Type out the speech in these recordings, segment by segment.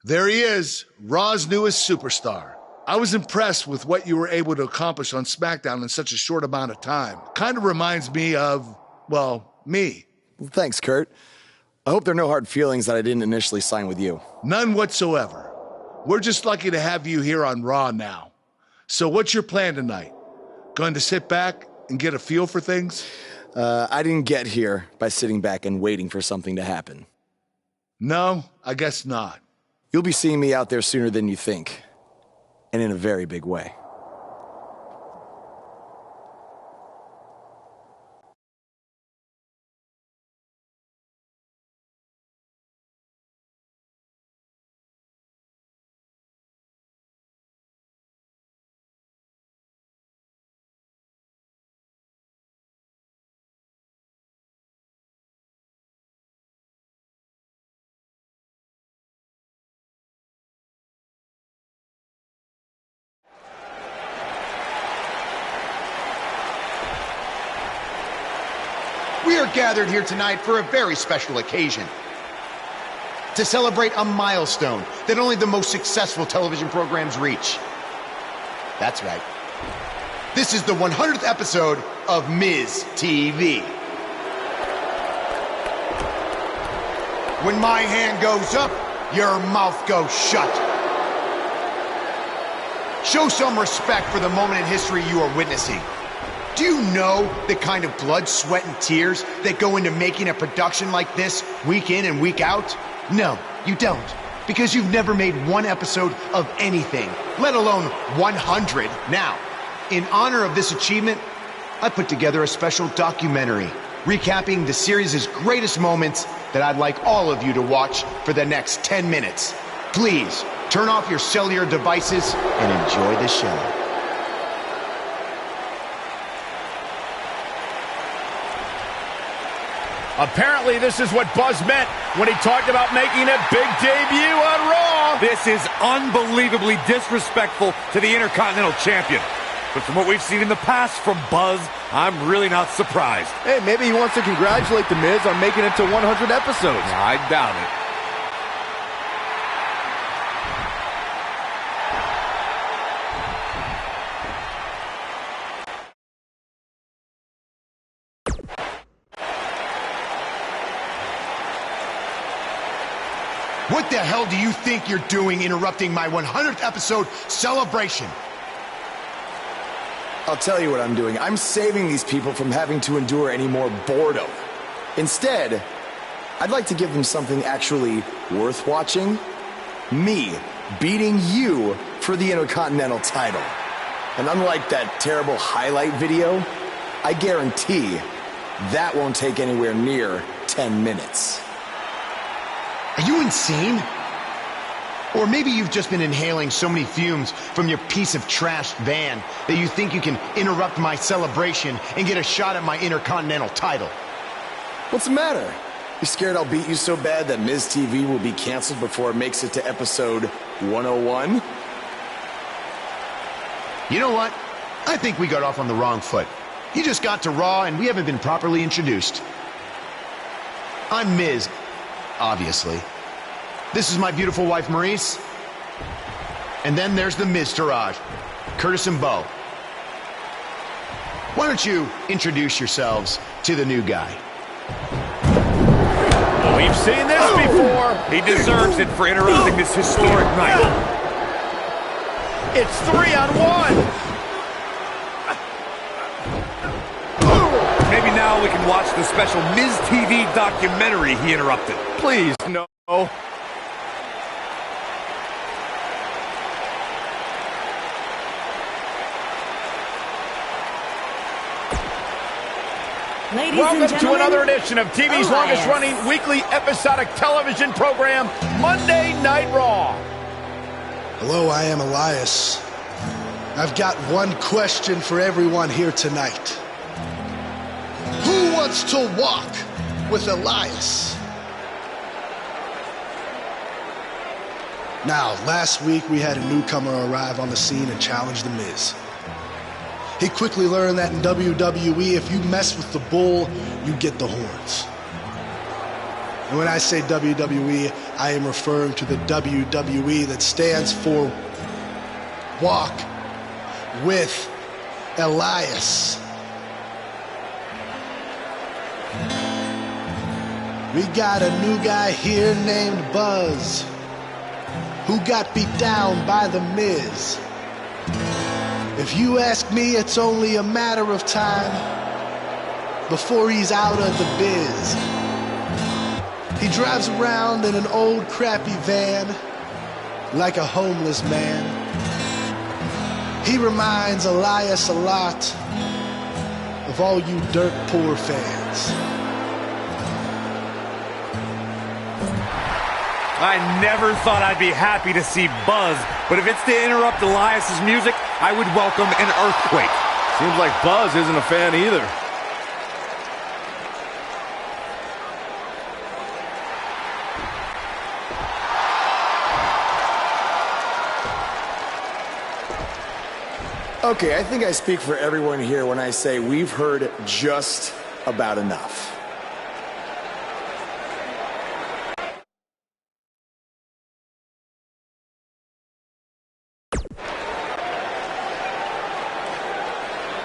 There he is, Raw's newest superstar. I was impressed with what you were able to accomplish on SmackDown in such a short amount of time. Kind of reminds me of, well, me. Well, thanks, Kurt. I hope there are no hard feelings that I didn't initially sign with you. None whatsoever. We're just lucky to have you here on Raw now. So what's your plan tonight? Going to sit back and get a feel for things? I didn't get here by sitting back and waiting for something to happen. No, I guess not. You'll be seeing me out there sooner than you think. And in a very big way. We are gathered here tonight for a very special occasion. To celebrate a milestone that only the most successful television programs reach. That's right. This is the 100th episode of Miz TV. When my hand goes up, your mouth goes shut. Show some respect for the moment in history you are witnessing. Do you know the kind of blood, sweat, and tears that go into making a production like this week in and week out? No, you don't. Because you've never made one episode of anything, let alone 100. Now, in honor of this achievement, I put together a special documentary recapping the series' greatest moments that I'd like all of you to watch for the next 10 minutes. Please, turn off your cellular devices and enjoy the show. Apparently, this is what Buzz meant when he talked about making a big debut on Raw. This is unbelievably disrespectful to the Intercontinental Champion. But from what we've seen in the past from Buzz, I'm really not surprised. Hey, maybe he wants to congratulate The Miz on making it to 100 episodes. I doubt it. What the hell do you think you're doing interrupting my 100th episode celebration? I'll tell you what I'm doing. I'm saving these people from having to endure any more boredom. Instead, I'd like to give them something actually worth watching. Me beating you for the Intercontinental title. And unlike that terrible highlight video, I guarantee that won't take anywhere near 10 minutes. Are you insane? Or maybe you've just been inhaling so many fumes from your piece of trash van that you think you can interrupt my celebration and get a shot at my Intercontinental title. What's the matter? You scared I'll beat you so bad that Miz TV will be canceled before it makes it to episode 101? You know what? I think we got off on the wrong foot. You just got to Raw and we haven't been properly introduced. I'm Miz, obviously. This is my beautiful wife, Maurice. And then there's the Miztourage, Curtis and Bo. Why don't you introduce yourselves to the new guy? We've seen this before. He deserves it for interrupting this historic night. It's 3-on-1. Maybe now we can watch the special Miz TV documentary he interrupted. Please, no. Ladies Welcome to another edition of TV's longest-running weekly episodic television program, Monday Night Raw. Hello, I am Elias. I've got one question for everyone here tonight. Who wants to walk with Elias? Now, last week we had a newcomer arrive on the scene and challenge The Miz. He quickly learned that in WWE, if you mess with the bull, you get the horns. And when I say WWE, I am referring to the WWE that stands for Walk with Elias. We got a new guy here named Buzz, who got beat down by The Miz. If you ask me, it's only a matter of time before he's out of the biz. He drives around in an old crappy van like a homeless man. He reminds Elias a lot of all you dirt poor fans. I never thought I'd be happy to see Buzz, but if it's to interrupt Elias's music, I would welcome an earthquake. Seems like Buzz isn't a fan either. Okay, I think I speak for everyone here when I say we've heard just about enough.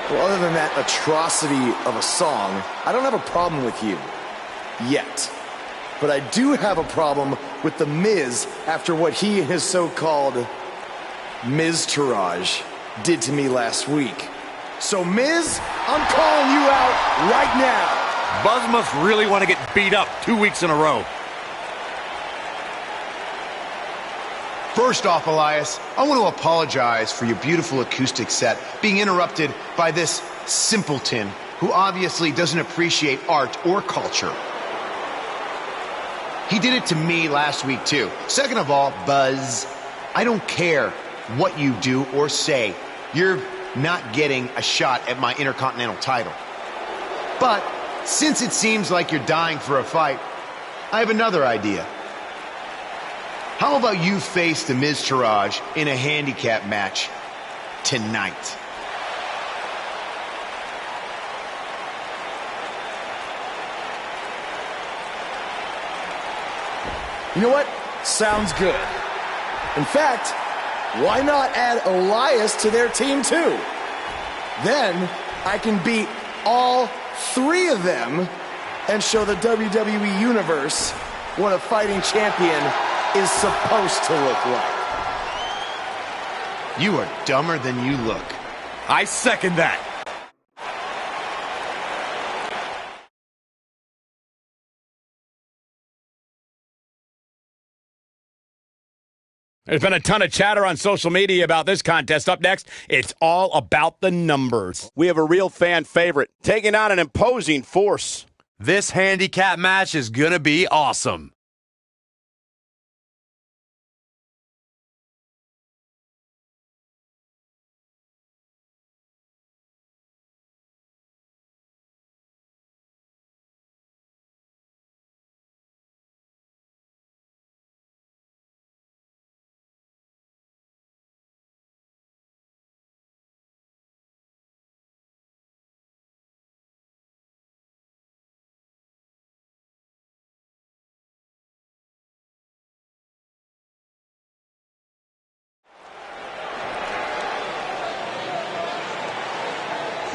Well, other than that atrocity of a song, I don't have a problem with you. Yet. But I do have a problem with The Miz after what he and his so-called Miz-tourage did to me last week. So, Miz, I'm calling you out right now. Buzz must really want to get beat up 2 weeks in a row. First off, Elias, I want to apologize for your beautiful acoustic set being interrupted by this simpleton who obviously doesn't appreciate art or culture. He did it to me last week, too. Second of all, Buzz, I don't care what you do or say. You're not getting a shot at my Intercontinental title. But since it seems like you're dying for a fight, I have another idea. How about you face the Miz-tourage in a handicap match tonight? You know what? Sounds good. In fact, why not add Elias to their team too? Then I can beat all three of them and show the WWE Universe what a fighting champion is supposed to look like. You are dumber than you look. I second that. There's been a ton of chatter on social media about this contest. Up next, it's all about the numbers. We have a real fan favorite taking on an imposing force. This handicap match is gonna be awesome.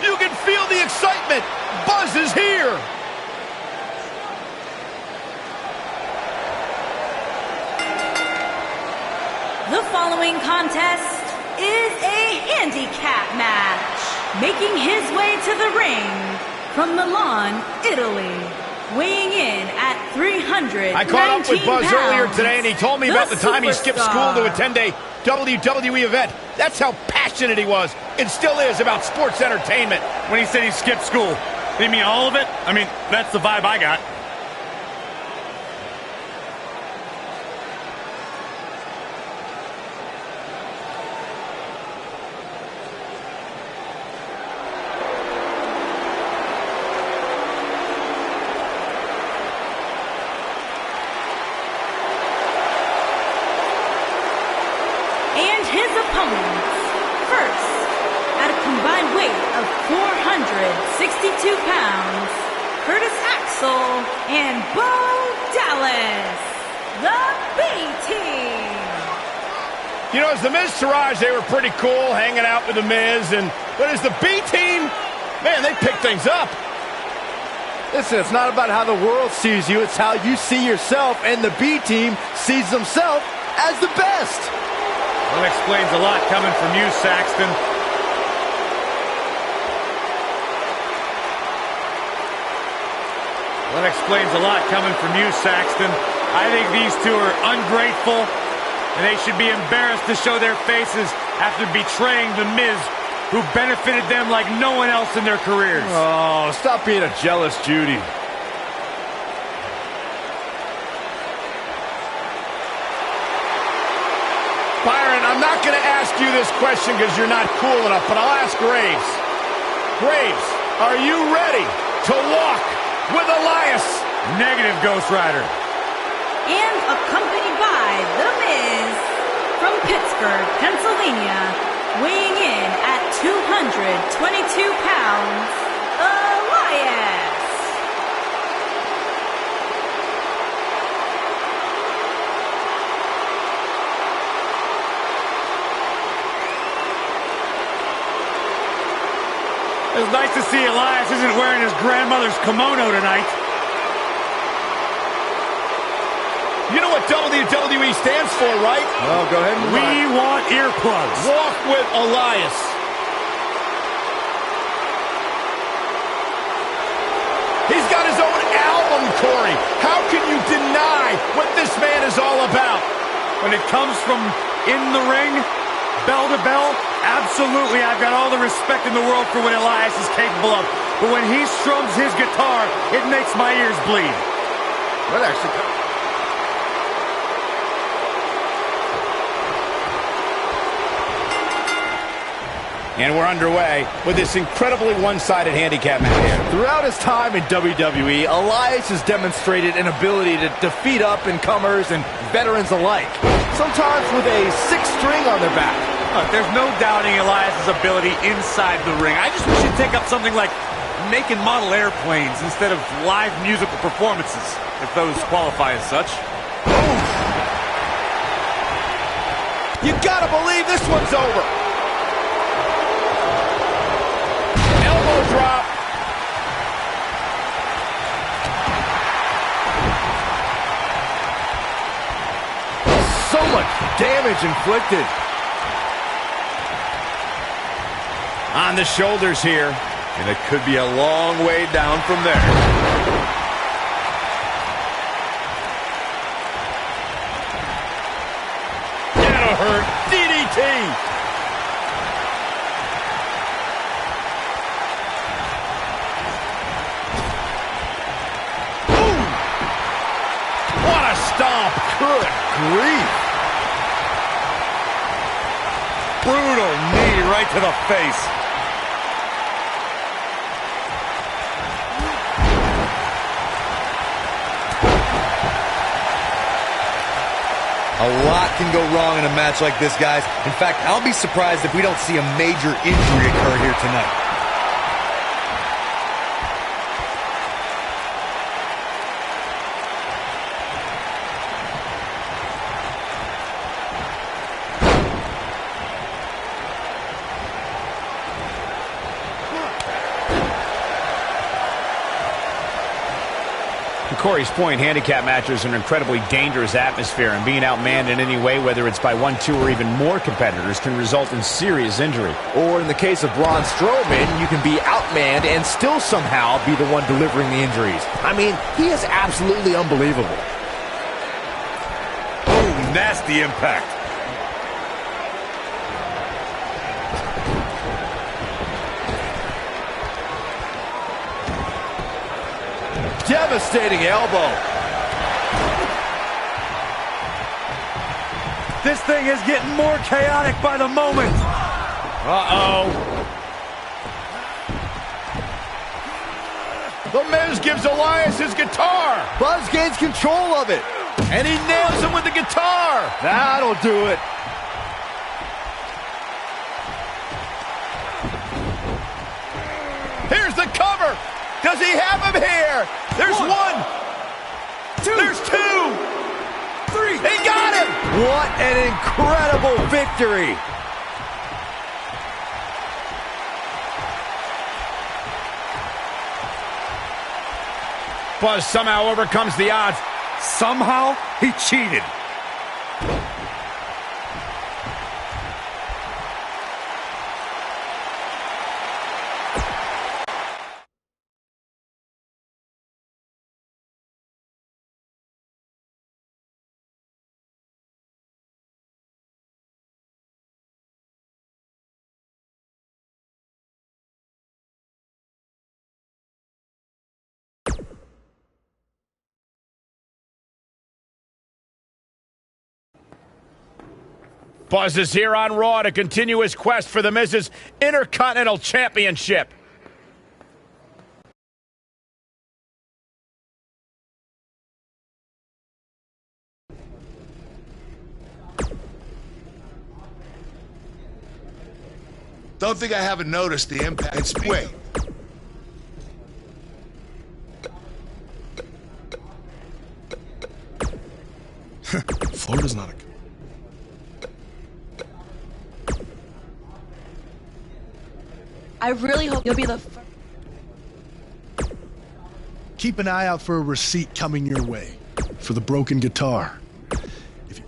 You can feel the excitement. Buzz is here. The following contest is a handicap match. Making his way to the ring from Milan, Italy. Weighing in at 319 I caught up with Buzz pounds, earlier today, and he told me about the time he skipped school to superstar. attend a WWE event. That's how passionate he was, and still is, about sports entertainment. When he said he skipped school, did he mean all of it? I mean, that's the vibe I got. And his opponents, first, at a combined weight of 462 pounds, Curtis Axel. Reversal, and Bo Dallas, the B-Team. You know, as the Miz Taraj, they were pretty cool hanging out with the Miz, but as the B-Team, man, they pick things up. Listen, it's not about how the world sees you, it's how you see yourself, and the B-Team sees themselves as the best. Well, that explains a lot coming from you, Saxton. That explains a lot coming from you, Saxton. I think these two are ungrateful, and they should be embarrassed to show their faces after betraying The Miz, who benefited them like no one else in their careers. Oh, stop being a jealous Judy. Byron, I'm not going to ask you this question because you're not cool enough, but I'll ask Graves. Graves, are you ready to walk with Elias? Negative, Ghost Rider. And accompanied by The Miz from Pittsburgh, Pennsylvania, weighing in at 222 pounds, Elias. It's nice to see Elias isn't wearing his grandmother's kimono tonight. You know what WWE stands for, right? Oh, go ahead and We want earplugs. Walk with Elias. He's got his own album, Corey. How can you deny what this man is all about? When it comes from in the ring, bell to bell, absolutely, I've got all the respect in the world for what Elias is capable of. But when he strums his guitar, it makes my ears bleed. That actually... And we're underway with this incredibly one-sided handicap match. Throughout his time in WWE, Elias has demonstrated an ability to defeat up-and-comers and veterans alike, sometimes with a six-string on their back. Look, there's no doubting Elias' ability inside the ring. I just wish he'd take up something like making model airplanes instead of live musical performances, if those qualify as such. You gotta believe this one's over. Elbow drop. So much damage inflicted. On the shoulders here. And it could be a long way down from there. That'll hurt. DDT. What a stomp. Good grief. Brutal knee right to the face. A lot can go wrong in a match like this, guys. In fact, I'll be surprised if we don't see a major injury occur here tonight. To Corey's point, handicap matches are an incredibly dangerous atmosphere, and being outmanned in any way, whether it's by one, two, or even more competitors, can result in serious injury. Or in the case of Braun Strowman, you can be outmanned and still somehow be the one delivering the injuries. I mean, he is absolutely unbelievable. Oh, nasty impact. Devastating elbow. This thing is getting more chaotic by the moment. Uh-oh. The Miz gives Elias his guitar. Buzz gains control of it. And he nails him with the guitar. That'll do it. Here's the cover. Does he have him here? There's one. Two. There's two. Three. He got him. What an incredible victory. Buzz somehow overcomes the odds. Somehow, he cheated. Buzz is here on Raw to continue his quest for the Miz's Intercontinental Championship. Don't think I haven't noticed the impact. Wait. Florida's not a... I really hope you'll be the first. Keep an eye out for a receipt coming your way for the broken guitar. If you...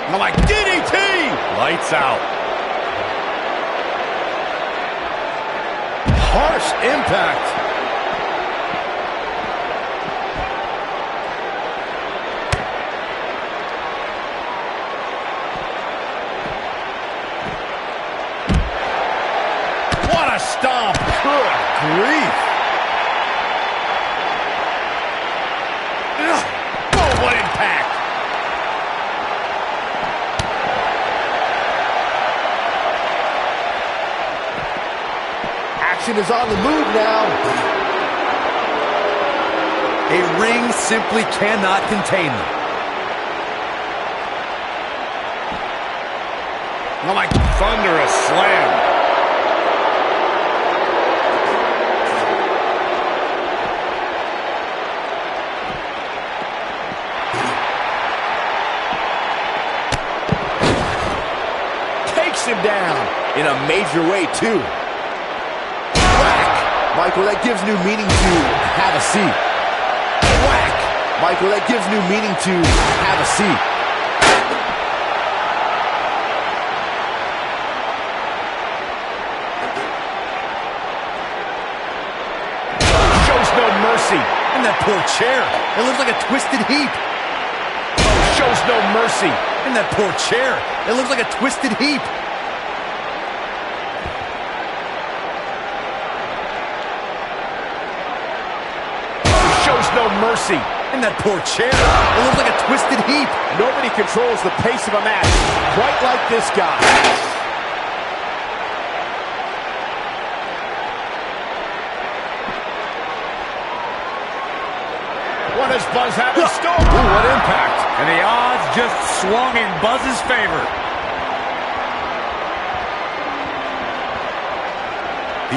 I'm like, DDT! Lights out. Harsh impact. What a stomp! Good grief. Oh, what impact! Is on the move now. A ring simply cannot contain them. I'm like, thunderous slam. Takes him down in a major way, too. Michael, that gives new meaning to have a seat. Whack! Michael, that gives new meaning to have a seat. Shows no mercy. And that poor chair. It looks like a twisted heap. Shows no mercy. And that poor chair. It looks like a twisted heap. No mercy. And that poor chair. It looks like a twisted heap. Nobody controls the pace of a match quite like this guy. What does Buzz have in store? Ooh, what impact. And the odds just swung in Buzz's favor.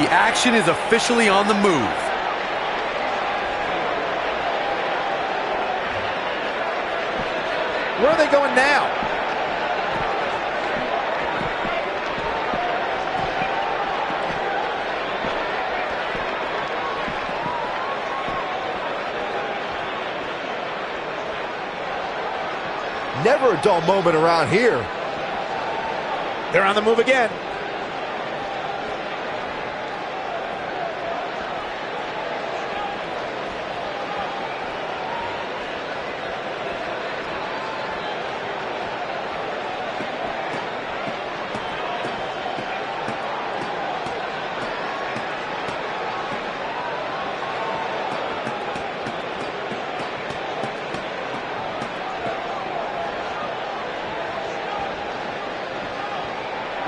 The action is officially on the move. Where are they going now? Never a dull moment around here. They're on the move again.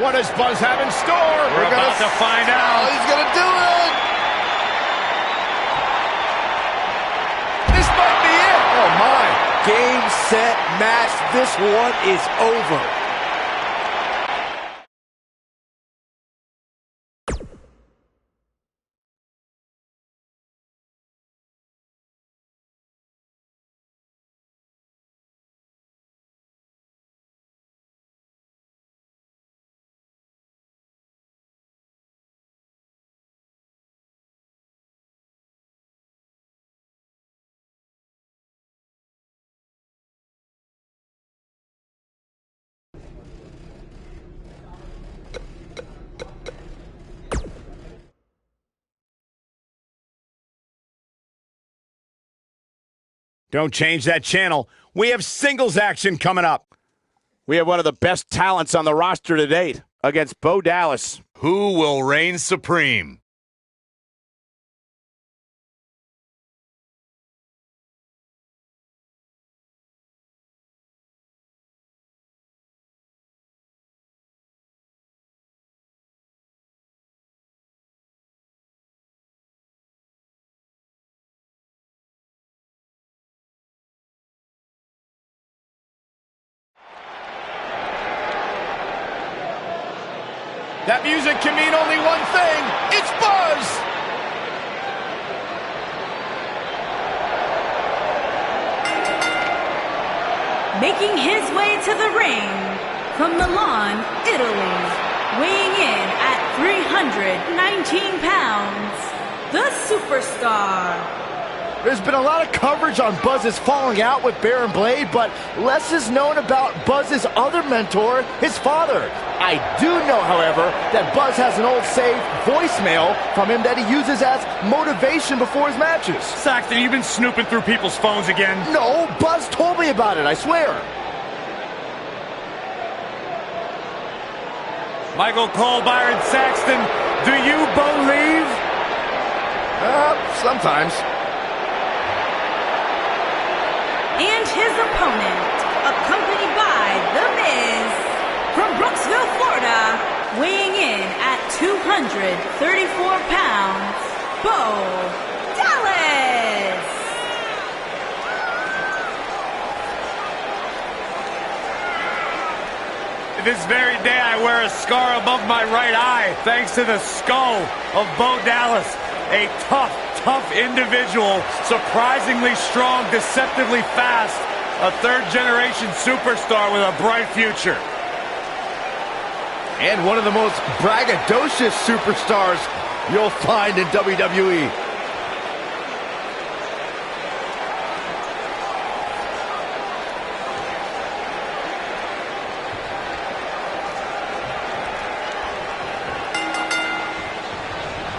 What does Buzz have in store? We're about to find out. Oh, he's going to do it. This might be it. Oh, my. Game, set, match. This one is over. Don't change that channel. We have singles action coming up. We have one of the best talents on the roster to date against Bo Dallas. Who will reign supreme? That music can mean only one thing. It's Buzz! Making his way to the ring from Milan, Italy, weighing in at 319 pounds, the Superstar. There's been a lot of coverage on Buzz's falling out with Baron Blade, but less is known about Buzz's other mentor, his father. I do know, however, that Buzz has an old saved voicemail from him that he uses as motivation before his matches. Saxton, you've been snooping through people's phones again. No, Buzz told me about it, I swear. Michael Cole, Byron Saxton, do you believe? Sometimes. And his opponent, accompanied by The Miz, from Brooksville, Florida, weighing in at 234 pounds, Bo Dallas. This very day I wear a scar above my right eye thanks to the skull of Bo Dallas. A tough individual, surprisingly strong, deceptively fast, a third-generation superstar with a bright future. And one of the most braggadocious superstars you'll find in WWE.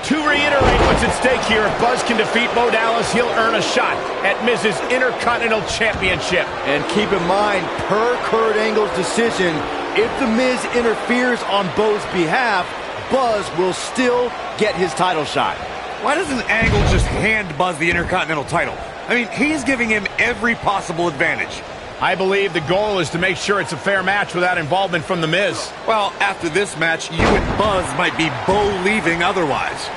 To reiterate what's at stake here, if Buzz can defeat Bo Dallas, he'll earn a shot at Miz's Intercontinental Championship. And keep in mind, per Kurt Angle's decision, if The Miz interferes on Bo's behalf, Buzz will still get his title shot. Why doesn't Angle just hand Buzz the Intercontinental title? I mean, he's giving him every possible advantage. I believe the goal is to make sure it's a fair match without involvement from The Miz. Well, after this match, you and Buzz might be Bo-leaving otherwise.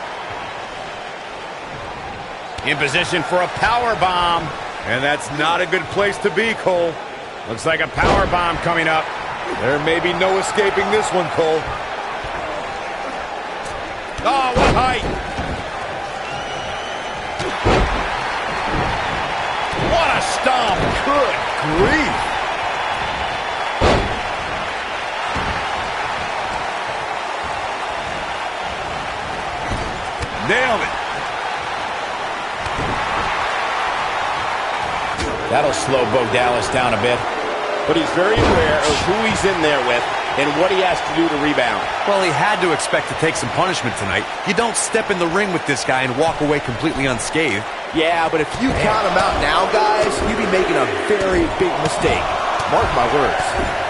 In position for a power bomb. And that's not a good place to be, Cole. Looks like a power bomb coming up. There may be no escaping this one, Cole. Oh, what height! What a stomp! Good grief! Nailed it. That'll slow Bo Dallas down a bit. but he's very aware of who he's in there with and what he has to do to rebound. Well, he had to expect to take some punishment tonight. You don't step in the ring with this guy and walk away completely unscathed. Yeah, but if you count him out now, guys, you'd be making a very big mistake. Mark my words.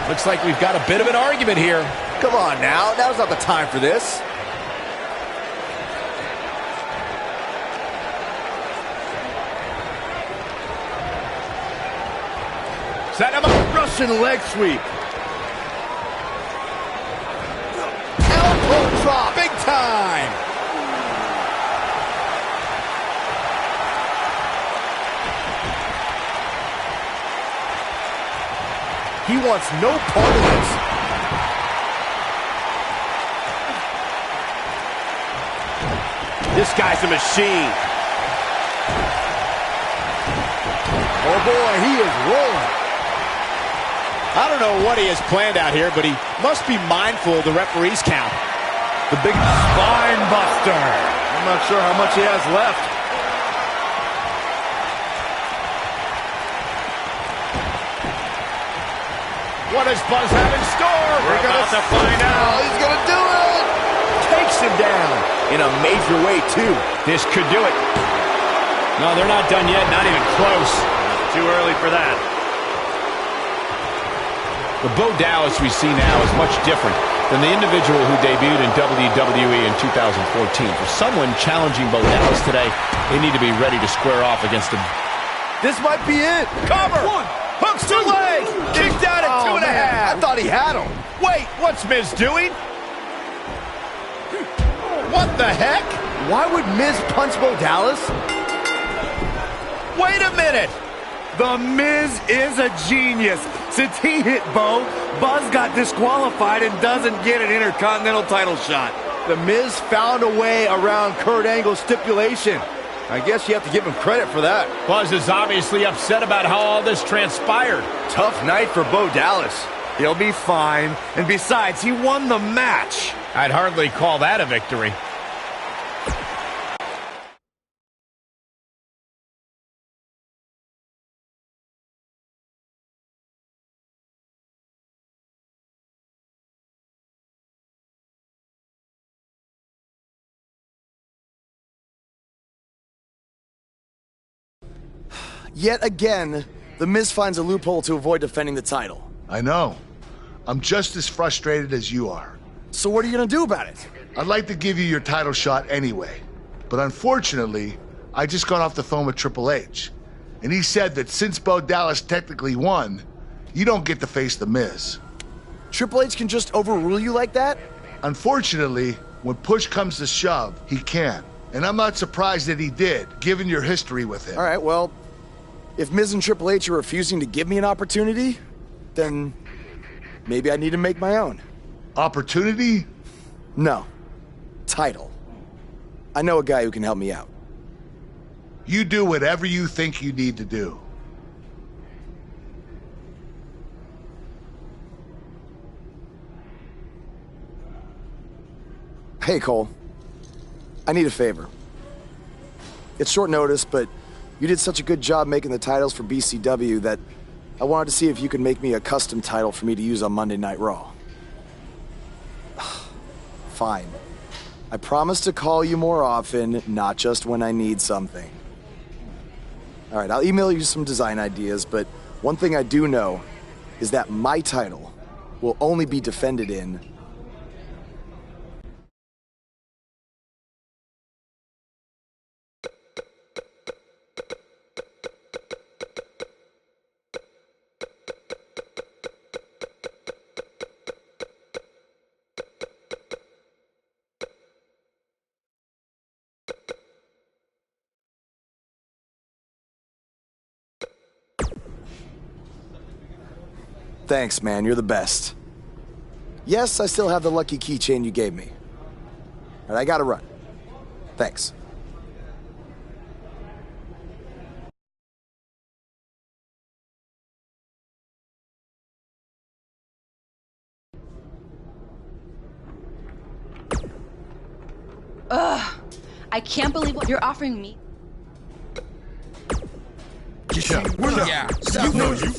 Looks like we've got a bit of an argument here. Come on now, now's not the time for this. Set him up. Russian leg sweep. Elbow drop. Big time. He wants no part of this. This guy's a machine. Oh boy, he is rolling. I don't know what he has planned out here, but he must be mindful of the referee's count. The big spine buster. I'm not sure how much he has left. What does Buzz have in store? We're about to find out. Oh, he's gonna do it. Takes him down in a major way, too. This could do it. No, they're not done yet. Not even close. Too early for that. The Bo Dallas we see now is much different than the individual who debuted in WWE in 2014. For someone challenging Bo Dallas today, they need to be ready to square off against him. This might be it. Cover! Hooks to leg! Kicked out at 2.5. I thought he had him. Wait, what's Miz doing? What the heck? Why would Miz punch Bo Dallas? Wait a minute. The Miz is a genius. Since he hit Bo, Buzz got disqualified and doesn't get an Intercontinental title shot. The Miz found a way around Kurt Angle's stipulation. I guess you have to give him credit for that. Buzz is obviously upset about how all this transpired. Tough night for Bo Dallas. He'll be fine. And besides, he won the match. I'd hardly call that a victory. Yet again, The Miz finds a loophole to avoid defending the title. I know. I'm just as frustrated as you are. So what are you gonna do about it? I'd like to give you your title shot anyway. But unfortunately, I just got off the phone with Triple H. And he said that since Bo Dallas technically won, you don't get to face The Miz. Triple H can just overrule you like that? Unfortunately, when push comes to shove, he can. And I'm not surprised that he did, given your history with him. All right, well, if Miz and Triple H are refusing to give me an opportunity, then maybe I need to make my own. Opportunity? No. Title. I know a guy who can help me out. You do whatever you think you need to do. Hey, Cole. I need a favor. It's short notice, but you did such a good job making the titles for BCW that I wanted to see if you could make me a custom title for me to use on Monday Night Raw. Fine. I promise to call you more often, not just when I need something. All right, I'll email you some design ideas, but one thing I do know is that my title will only be defended in Thanks, man. You're the best. Yes, I still have the lucky keychain you gave me. All right, I gotta run. Thanks. Ugh. I can't believe what you're offering me. Yeah, you know you.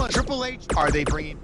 Triple H, are they bringing...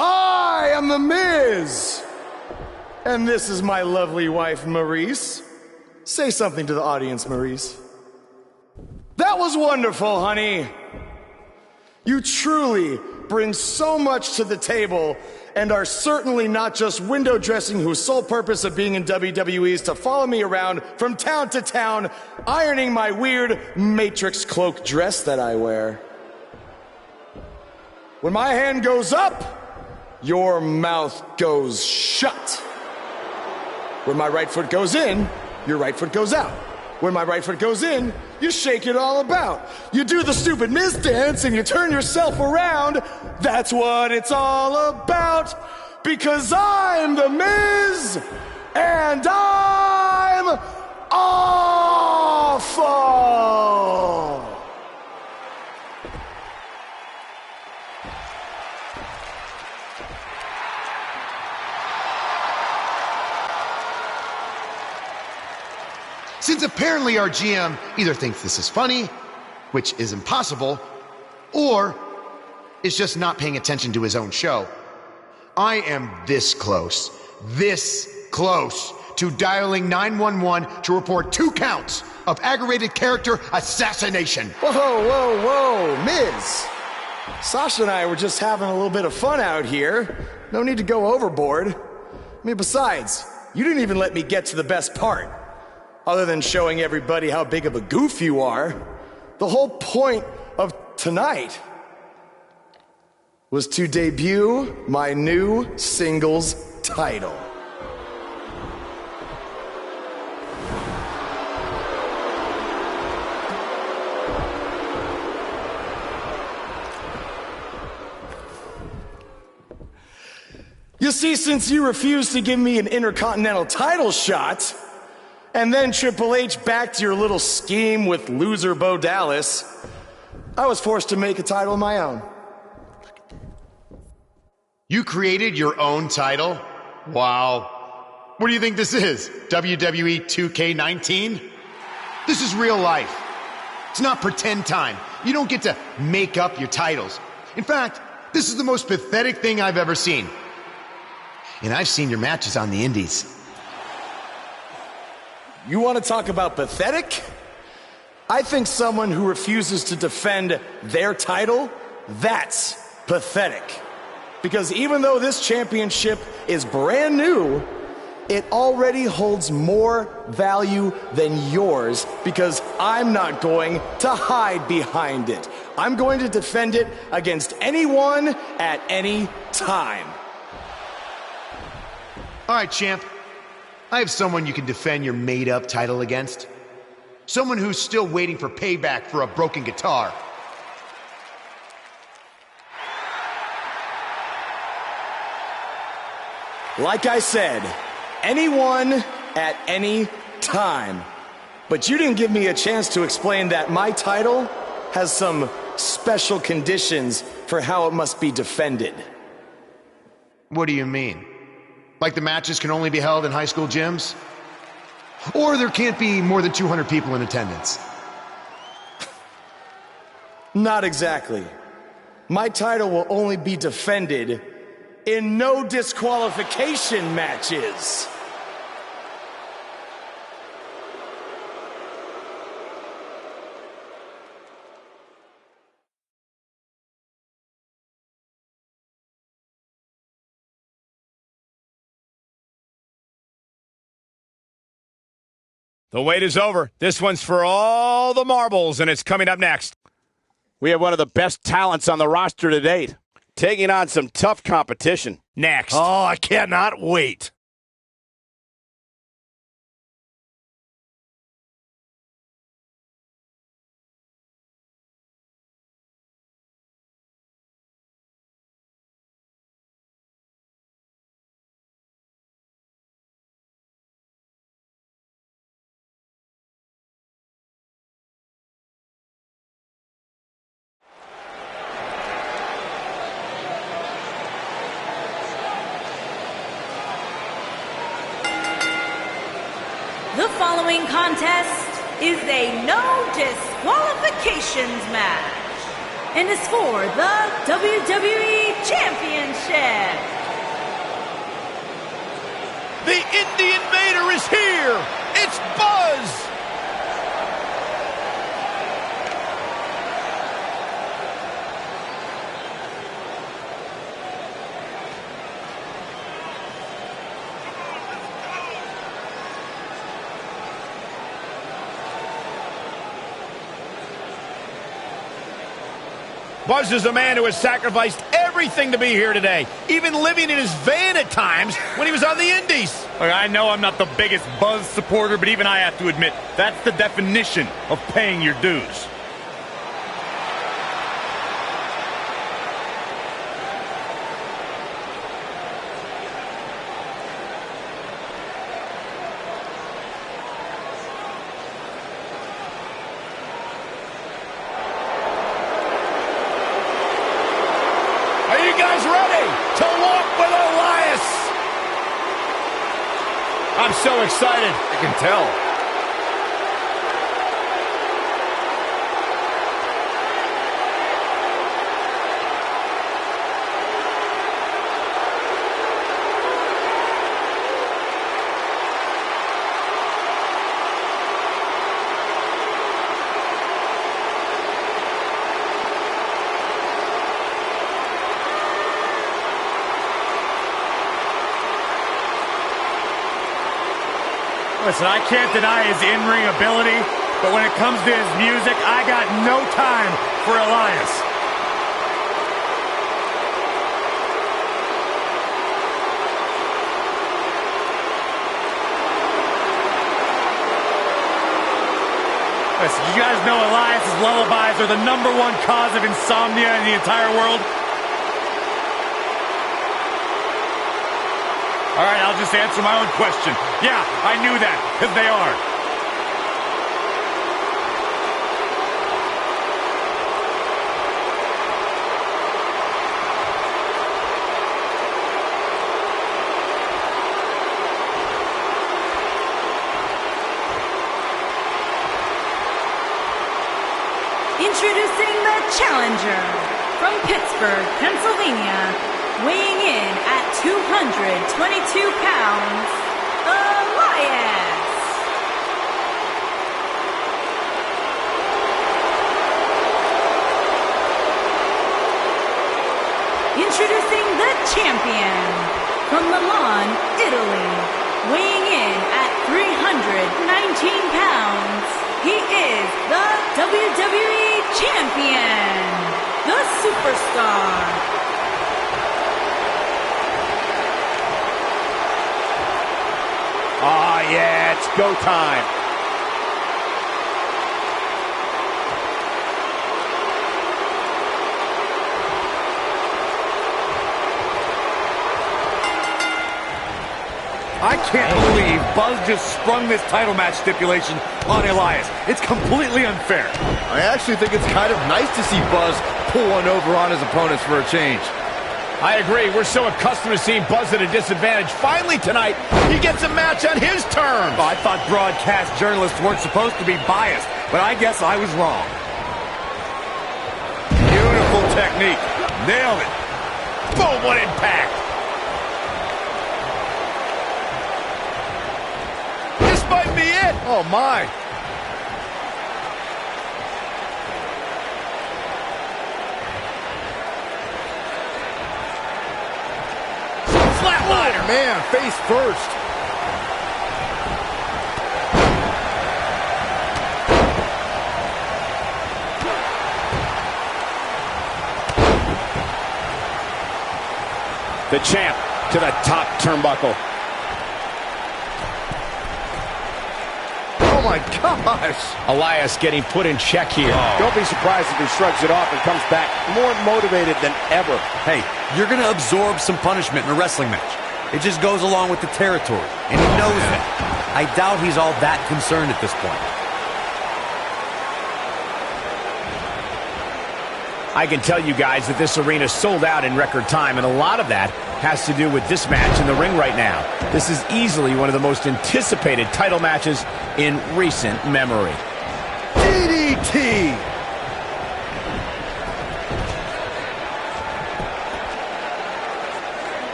I am The Miz! And this is my lovely wife, Maurice. Say something to the audience, Maurice. That was wonderful, honey. You truly bring so much to the table and are certainly not just window dressing whose sole purpose of being in WWE is to follow me around from town to town, ironing my weird Matrix cloak dress that I wear. When my hand goes up, your mouth goes shut. When my right foot goes in, your right foot goes out. When my right foot goes in, you shake it all about. You do the stupid Miz dance and you turn yourself around. That's what it's all about. Because I'm The Miz, and I'm awful. Since apparently our GM either thinks this is funny, which is impossible, or is just not paying attention to his own show, I am this close to dialing 911 to report 2 counts of aggravated character assassination. Whoa, Miz. Sasha and I were just having a little bit of fun out here. No need to go overboard. I mean, besides, you didn't even let me get to the best part. Other than showing everybody how big of a goof you are, the whole point of tonight was to debut my new singles title. You see, since you refused to give me an Intercontinental title shot, and then Triple H backed your little scheme with loser Bo Dallas, I was forced to make a title of my own. You created your own title? Wow. What do you think this is? WWE 2K19? This is real life. It's not pretend time. You don't get to make up your titles. In fact, this is the most pathetic thing I've ever seen. And I've seen your matches on the indies. You want to talk about pathetic? I think someone who refuses to defend their title, that's pathetic. Because even though this championship is brand new, it already holds more value than yours because I'm not going to hide behind it. I'm going to defend it against anyone at any time. All right, champ. I have someone you can defend your made-up title against. Someone who's still waiting for payback for a broken guitar. Like I said, anyone at any time. But you didn't give me a chance to explain that my title has some special conditions for how it must be defended. What do you mean? Like the matches can only be held in high school gyms? Or there can't be more than 200 people in attendance? Not exactly. My title will only be defended in no disqualification matches. The wait is over. This one's for all the marbles, and it's coming up next. We have one of the best talents on the roster to date, taking on some tough competition. Next. Oh, I cannot wait. The following contest is a no disqualifications match and is for the WWE Championship. The Indie Invader is here. It's Buzz. Buzz is a man who has sacrificed everything to be here today, even living in his van at times when he was on the Indies. Look, I know I'm not the biggest Buzz supporter, but even I have to admit, that's the definition of paying your dues. I'm so excited. I can tell. Listen, I can't deny his in-ring ability, but when it comes to his music, I got no time for Elias. Listen, you guys know Elias's lullabies are the #1 cause of insomnia in the entire world. just answer my own question. Yeah, I knew that, because they are. Introducing the challenger from Pittsburgh, Pennsylvania, weighing in at 222 pounds, Elias. Introducing the champion from Milan, Italy, weighing in at 319 pounds. He is the WWE Champion, the Superstar. Ah, yeah, it's go time. I can't believe Buzz just sprung this title match stipulation on Elias. It's completely unfair. I actually think it's kind of nice to see Buzz pull one over on his opponents for a change. I agree. We're so accustomed to seeing Buzz at a disadvantage. Finally tonight, he gets a match on his terms. Oh, I thought broadcast journalists weren't supposed to be biased, but I guess I was wrong. Beautiful technique. Nailed it. Boom, what impact. This might be it. Oh, my. Flatliner. Oh, man, face first. The champ to the top turnbuckle. Oh, my gosh. Elias getting put in check here. Don't be surprised if he shrugs it off and comes back more motivated than ever. Hey, you're going to absorb some punishment in a wrestling match. It just goes along with the territory, and he knows that. I doubt he's all that concerned at this point. I can tell you guys that this arena sold out in record time, and a lot of that has to do with this match in the ring right now. This is easily one of the most anticipated title matches in recent memory. DDT.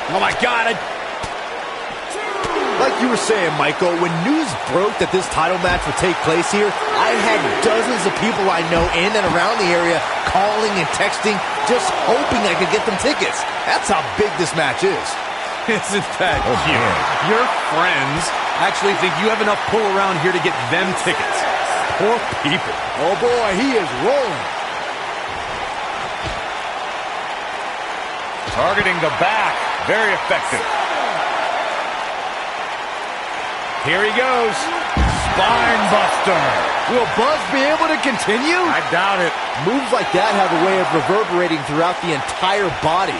Oh, my God. Like you were saying, Michael, when news broke that this title match would take place here, I had dozens of people I know in and around the area calling and texting, just hoping I could get them tickets. That's how big this match is. Isn't that cute? Your friends actually think you have enough pull around here to get them tickets. Poor people. Oh boy, he is rolling. Targeting the back. Very effective. Here he goes. Spine buster. Will Buzz be able to continue? I doubt it. Moves like that have a way of reverberating throughout the entire body.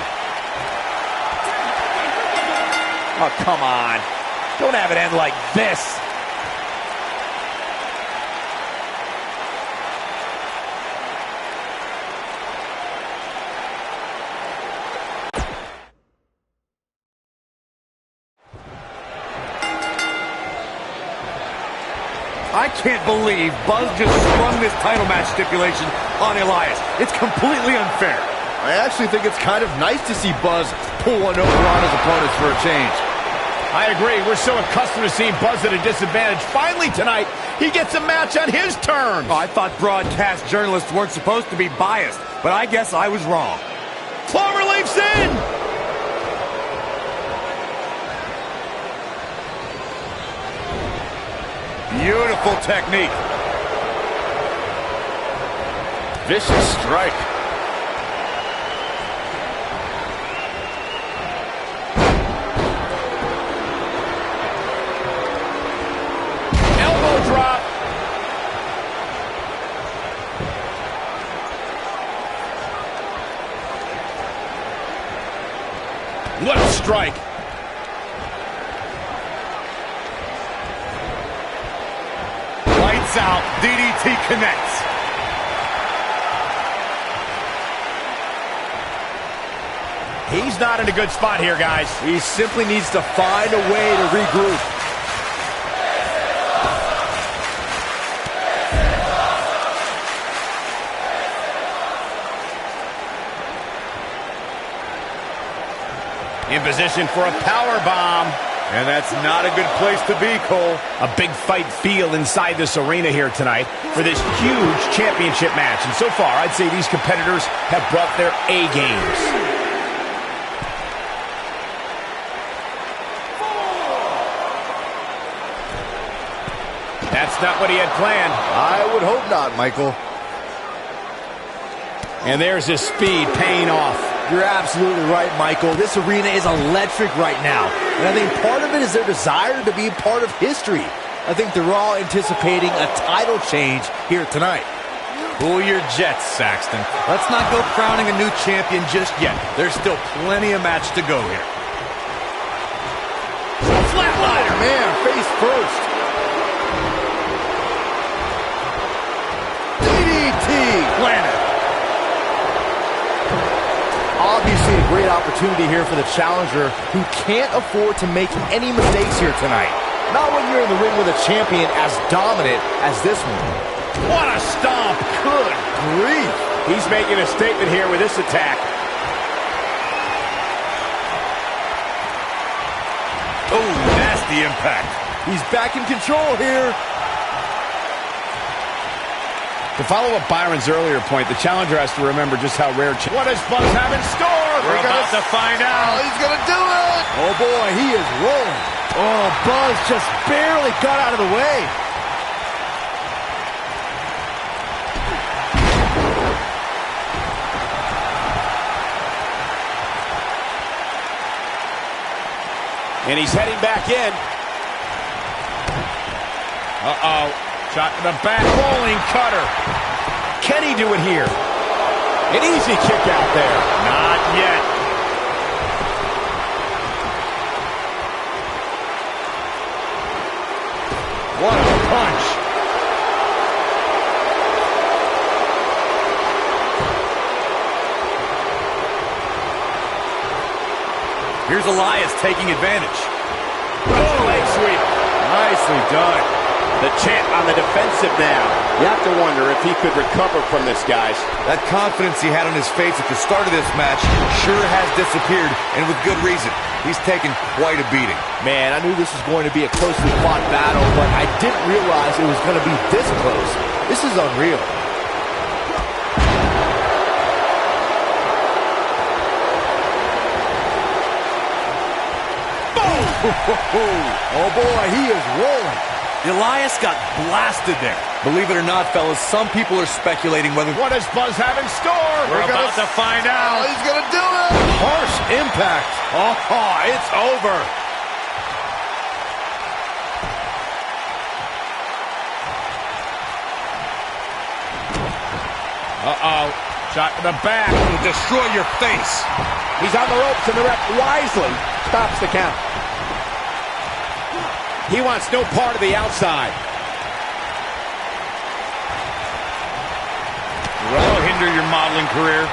Oh, come on. Don't have it end like this. I can't believe Buzz just sprung this title match stipulation on Elias. It's completely unfair. I actually think it's kind of nice to see Buzz pull one over on his opponents for a change. I agree. We're so accustomed to seeing Buzz at a disadvantage. Finally tonight, he gets a match on his terms. Oh, I thought broadcast journalists weren't supposed to be biased, but I guess I was wrong. Cloverleaf's in. Beautiful technique. Vicious strike. Elbow drop. What a strike. Lights out. DDT connects. He's not in a good spot here, guys. He simply needs to find a way to regroup. In position for a power bomb. And that's not a good place to be, Cole. A big fight feel inside this arena here tonight for this huge championship match. And so far, I'd say these competitors have brought their A games. That's not what he had planned. I would hope not, Michael. And there's his speed paying off. You're absolutely right, Michael. This arena is electric right now. And I think part of it is their desire to be part of history. I think they're all anticipating a title change here tonight. Cool your jets, Saxton. Let's not go crowning a new champion just yet. There's still plenty of match to go here. Flatliner, man, face first. DDT. Planet. Obviously a great opportunity here for the challenger who can't afford to make any mistakes here tonight. Not when you're in the ring with a champion as dominant as this one. What a stomp. Good grief. He's making a statement here with this attack. Oh, nasty impact. He's back in control here. To follow up Byron's earlier point, the challenger has to remember just how rare... What does Buzz have in store? We're about to find out. He's going to do it. Oh, boy, he is rolling. Oh, Buzz just barely got out of the way. And he's heading back in. Uh-oh. Shot to the back. Rolling cutter. Can he do it here? An easy kick out there. Not yet. What a punch. Here's Elias taking advantage. Leg sweep. Nicely done. The champ on the defensive now. You have to wonder if he could recover from this, guys. That confidence he had on his face at the start of this match sure has disappeared, and with good reason. He's taken quite a beating. Man, I knew this was going to be a closely fought battle, but I didn't realize it was going to be this close. This is unreal. Oh boy, he is rolling. Elias got blasted there. Believe it or not, fellas, some people are speculating whether... What does Buzz have in store? We're about to find out. He's going to do it. Harsh impact. Oh, it's over. Uh-oh. Shot to the back. It'll destroy your face. He's on the ropes, and the ref wisely stops the count. He wants no part of the outside. That'll hinder your modeling career.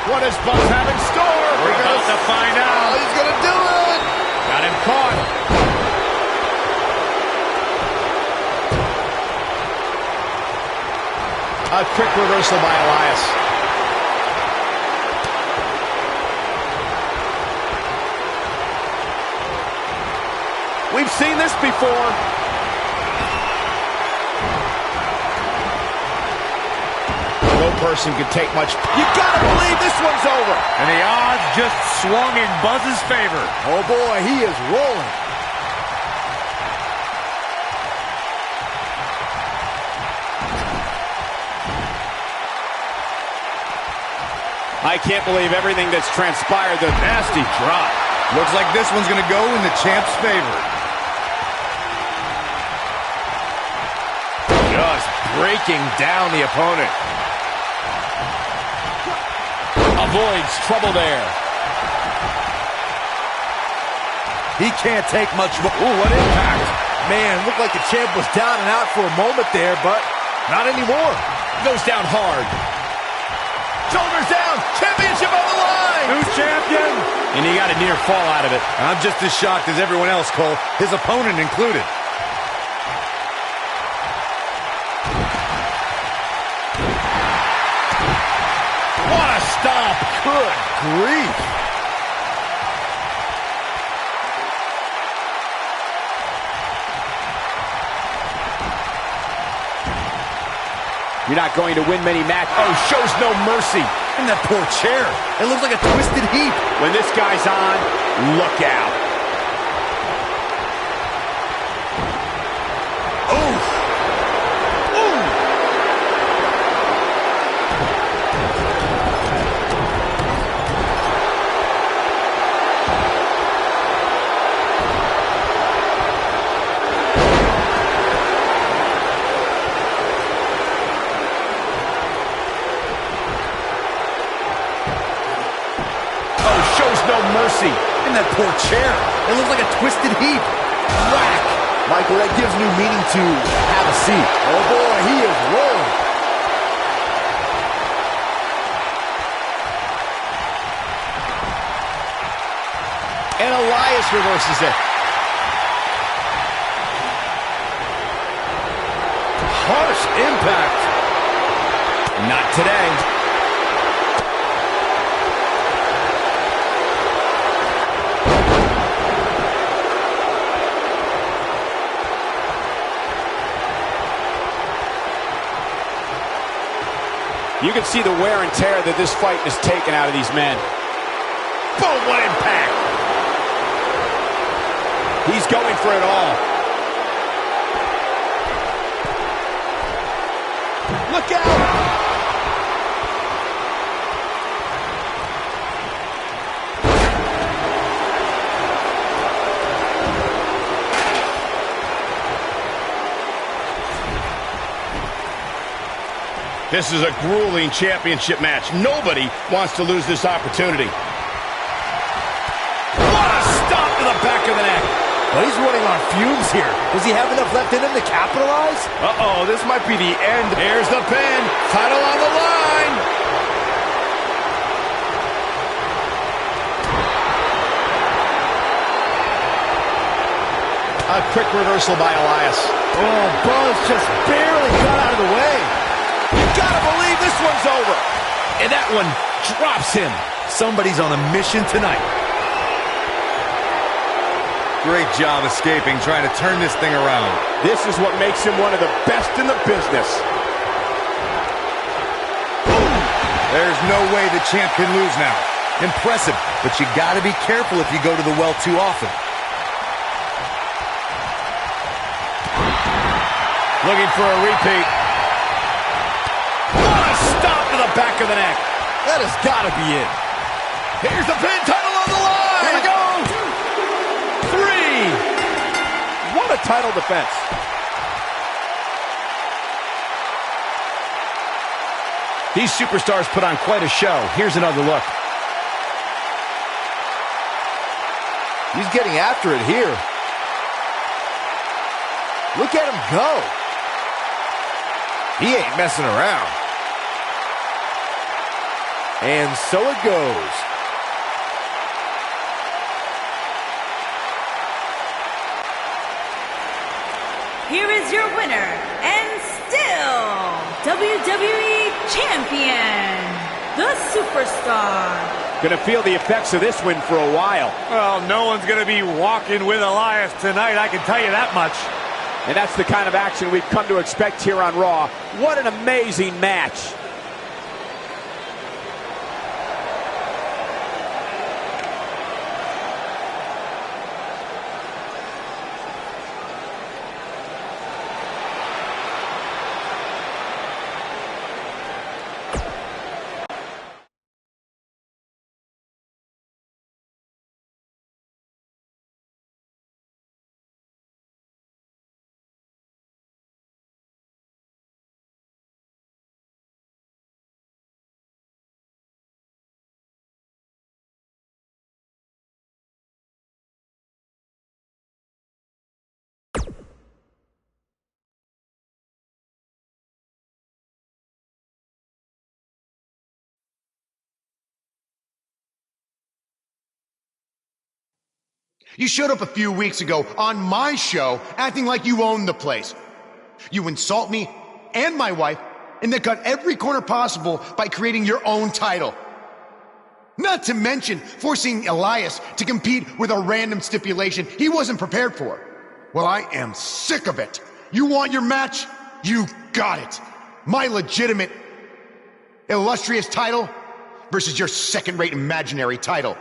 What does Buzz have in store? We're about to find out. He's going to do it. Got him caught. A quick reversal by Elias. We've seen this before. No person could take much. You gotta believe this one's over. And the odds just swung in Buzz's favor. Oh boy, he is rolling. I can't believe everything that's transpired. The nasty drop. Looks like this one's going to go in the champ's favor. Just breaking down the opponent. Avoids trouble there. He can't take much more. Ooh, what impact. Man, looked like the champ was down and out for a moment there, but not anymore. Goes down hard. Shoulders down. Championship on the line. New champion. And he got a near fall out of it. I'm just as shocked as everyone else, Cole, his opponent included. What a stomp. Good grief. You're not going to win many matches. Oh, shows no mercy. And that poor chair. It looks like a twisted heap. When this guy's on, look out. Mercy. And that poor chair. It looks like a twisted heap. Whack. Michael, that gives new meaning to have a seat. Oh boy, he is rolling. And Elias reverses it. Harsh impact. Not today. You can see the wear and tear that this fight has taken out of these men. Boom, what impact. He's going for it all. Look out! This is a grueling championship match. Nobody wants to lose this opportunity. What a stomp to the back of the neck. Well, he's running on fumes here. Does he have enough left in him to capitalize? Uh-oh, this might be the end. Here's the pin. Title on the line. A quick reversal by Elias. Oh, Buzz just barely got out of the way. You gotta believe this one's over. And that one drops him. Somebody's on a mission tonight. Great job escaping, trying to turn this thing around. This is what makes him one of the best in the business. There's no way the champ can lose now. Impressive, but you gotta be careful if you go to the well too often. Looking for a repeat. What a stop to the back of the neck. That has got to be it. Here's the pin, title on the line. Here we go. 3. What a title defense. These superstars put on quite a show. Here's another look. He's getting after it here. Look at him go. He ain't messing around. And so it goes. Here is your winner, and still WWE Champion, the Superstar. Gonna feel the effects of this win for a while. Well, no one's going to be walking with Elias tonight, I can tell you that much. And that's the kind of action we've come to expect here on Raw. What an amazing match. You showed up a few weeks ago on my show acting like you owned the place. You insult me and my wife and then cut every corner possible by creating your own title. Not to mention forcing Elias to compete with a random stipulation he wasn't prepared for. Well, I am sick of it. You want your match? You got it. My legitimate, illustrious title versus your second-rate imaginary title.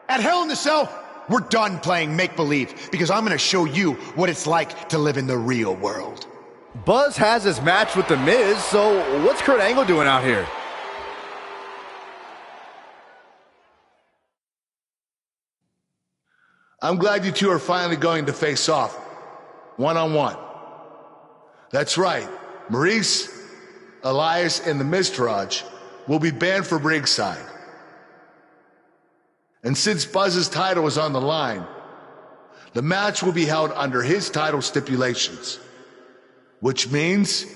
At Hell in the Cell, we're done playing make-believe because I'm going to show you what it's like to live in the real world. Buzz has his match with The Miz, so what's Kurt Angle doing out here? I'm glad you two are finally going to face off, one-on-one. That's right, Maurice, Elias, and the Miztourage will be banned from ringside. And since Buzz's title is on the line, the match will be held under his title stipulations, which means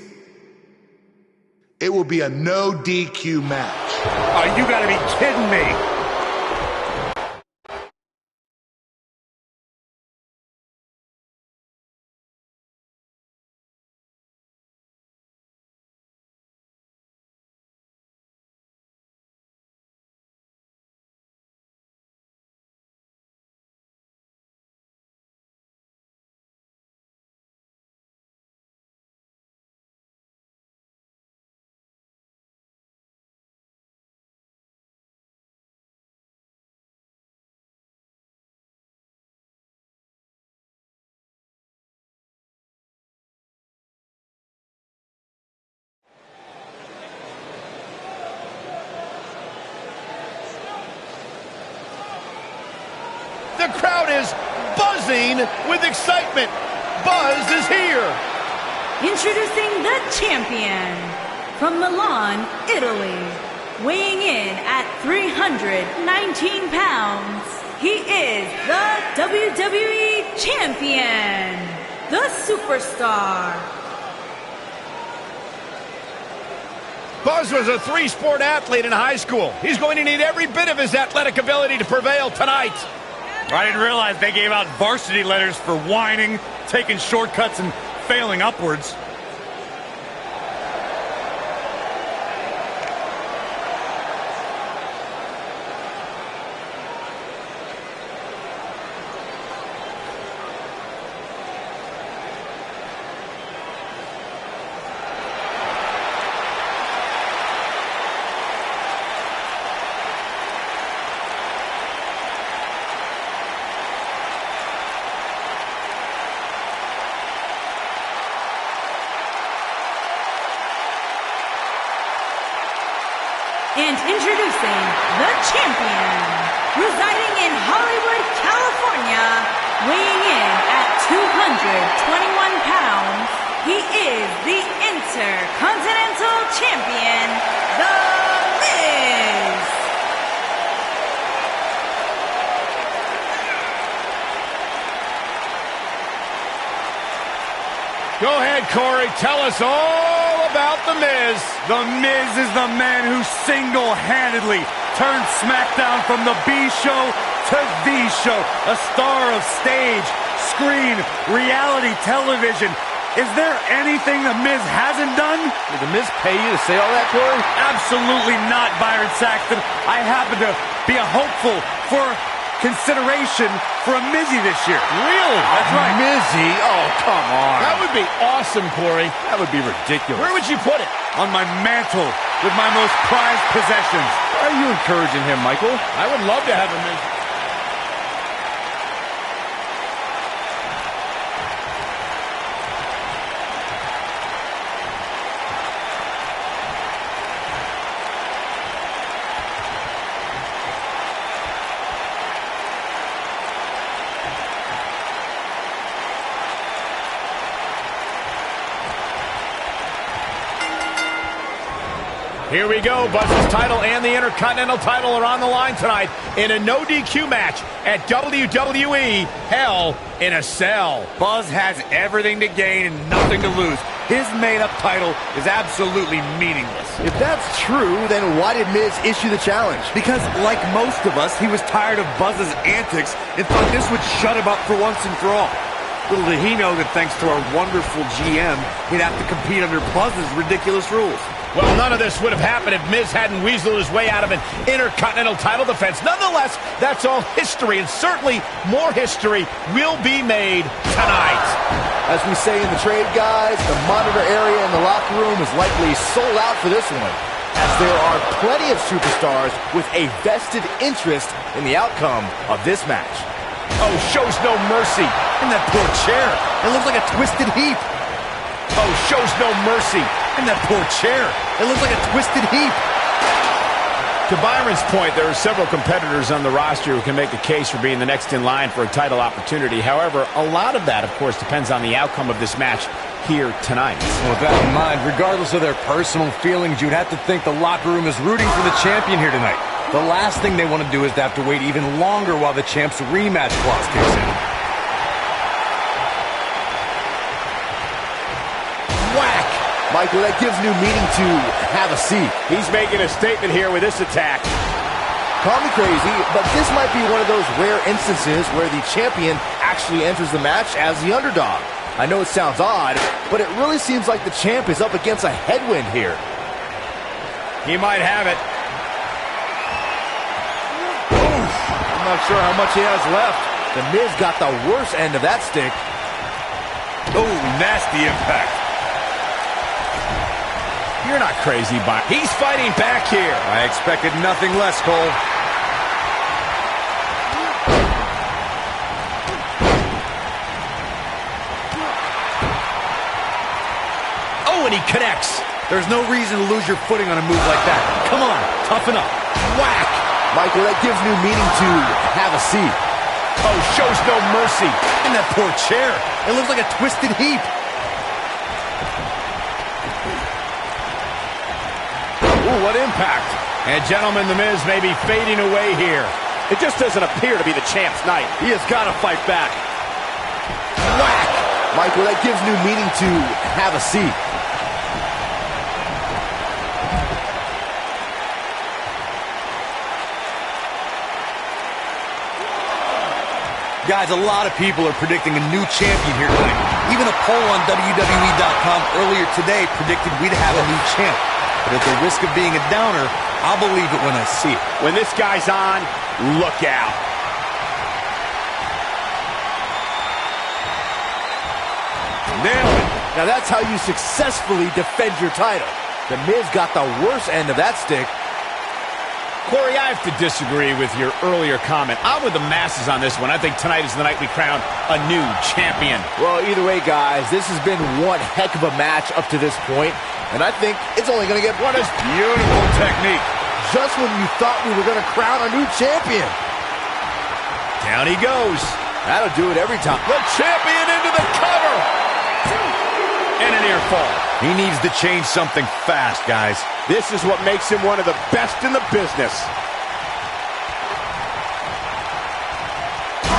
it will be a no DQ match. Oh, you gotta be kidding me. The crowd is buzzing with excitement. Buzz is here. Introducing the champion from Milan, Italy, weighing in at 319 pounds. He is the WWE champion, the superstar. Buzz was a three-sport athlete in high school. He's going to need every bit of his athletic ability to prevail tonight. I didn't realize they gave out varsity letters for whining, taking shortcuts, and failing upwards. And introducing the champion, residing in Hollywood, California, weighing in at 221 pounds, he is the Intercontinental Champion, The Miz. Go ahead, Corey. Tell us all about The Miz. The Miz is the man who single-handedly turned SmackDown from the B show to the show. A star of stage, screen, reality television. Is there anything The Miz hasn't done? Did The Miz pay you to say all that, Corey? Absolutely not, Byron Saxton. I happen to be a hopeful for consideration for a Mizzy this year. Really? That's right. Mizzy? Oh, come on. That would be awesome, Corey. That would be ridiculous. Where would you put it? On my mantle with my most prized possessions. Why are you encouraging him, Michael? I would love to have a Miz. Here we go. Buzz's title and the Intercontinental title are on the line tonight in a no DQ match at WWE Hell in a Cell. Buzz has everything to gain and nothing to lose. His made-up title is absolutely meaningless. If that's true, then why did Miz issue the challenge? Because, like most of us, he was tired of Buzz's antics and thought this would shut him up for once and for all. Little did he know that thanks to our wonderful GM, he'd have to compete under Buzz's ridiculous rules. Well, none of this would have happened if Miz hadn't weaseled his way out of an Intercontinental title defense. Nonetheless, that's all history, and certainly more history will be made tonight. As we say in the trade, guys, the monitor area in the locker room is likely sold out for this one, as there are plenty of superstars with a vested interest in the outcome of this match. Oh, shows no mercy. And that poor chair, it looks like a twisted heap. Oh, shows no mercy. And that poor chair, it looks like a twisted heap. To Byron's point, there are several competitors on the roster who can make a case for being the next in line for a title opportunity. However, a lot of that, of course, depends on the outcome of this match here tonight. Well, with that in mind, regardless of their personal feelings, you'd have to think the locker room is rooting for the champion here tonight. The last thing they want to do is to have to wait even longer while the champ's rematch clause kicks in. Whack! Michael, that gives new meaning to have a seat. He's making a statement here with this attack. Call me crazy, but this might be one of those rare instances where the champion actually enters the match as the underdog. I know it sounds odd, but it really seems like the champ is up against a headwind here. He might have it. I'm not sure how much he has left. The Miz got the worst end of that stick. Oh, nasty impact. You're not crazy, Byron. He's fighting back here. I expected nothing less, Cole. Oh, and he connects. There's no reason to lose your footing on a move like that. Come on, toughen up. Whack. Michael, that gives new meaning to have a seat. Oh, shows no mercy. And that poor chair, it looks like a twisted heap. Ooh, what impact. And gentlemen, The Miz may be fading away here. It just doesn't appear to be the champ's night. He has got to fight back. Whack! Michael, that gives new meaning to have a seat. Guys, a lot of people are predicting a new champion here tonight. Even a poll on WWE.com earlier today predicted we'd have a new champ. But at the risk of being a downer, I'll believe it when I see it. When this guy's on, look out. Nailed it. Now that's how you successfully defend your title. The Miz got the worst end of that stick. Corey, I have to disagree with your earlier comment. I'm with the masses on this one. I think tonight is the night we crown a new champion. Well, either way, guys, this has been one heck of a match up to this point, and I think it's only going to get What is beautiful technique. just when you thought we were going to crown a new champion. Down he goes. That'll do it every time. The champion into the cover. And a near fall. He needs to change something fast, guys. This is what makes him one of the best in the business.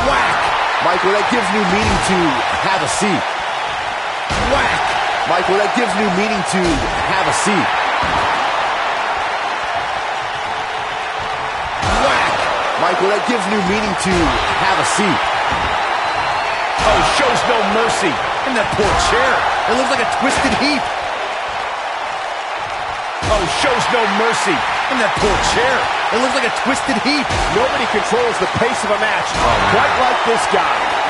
Whack! Michael, that gives new meaning to have a seat. Whack! Michael, that gives new meaning to have a seat. Whack! Michael, that gives new meaning to have a seat. Oh, shows no mercy. And that poor chair, it looks like a twisted heap. Oh, shows no mercy. And that poor chair, it looks like a twisted heap. Nobody controls the pace of a match quite like this guy.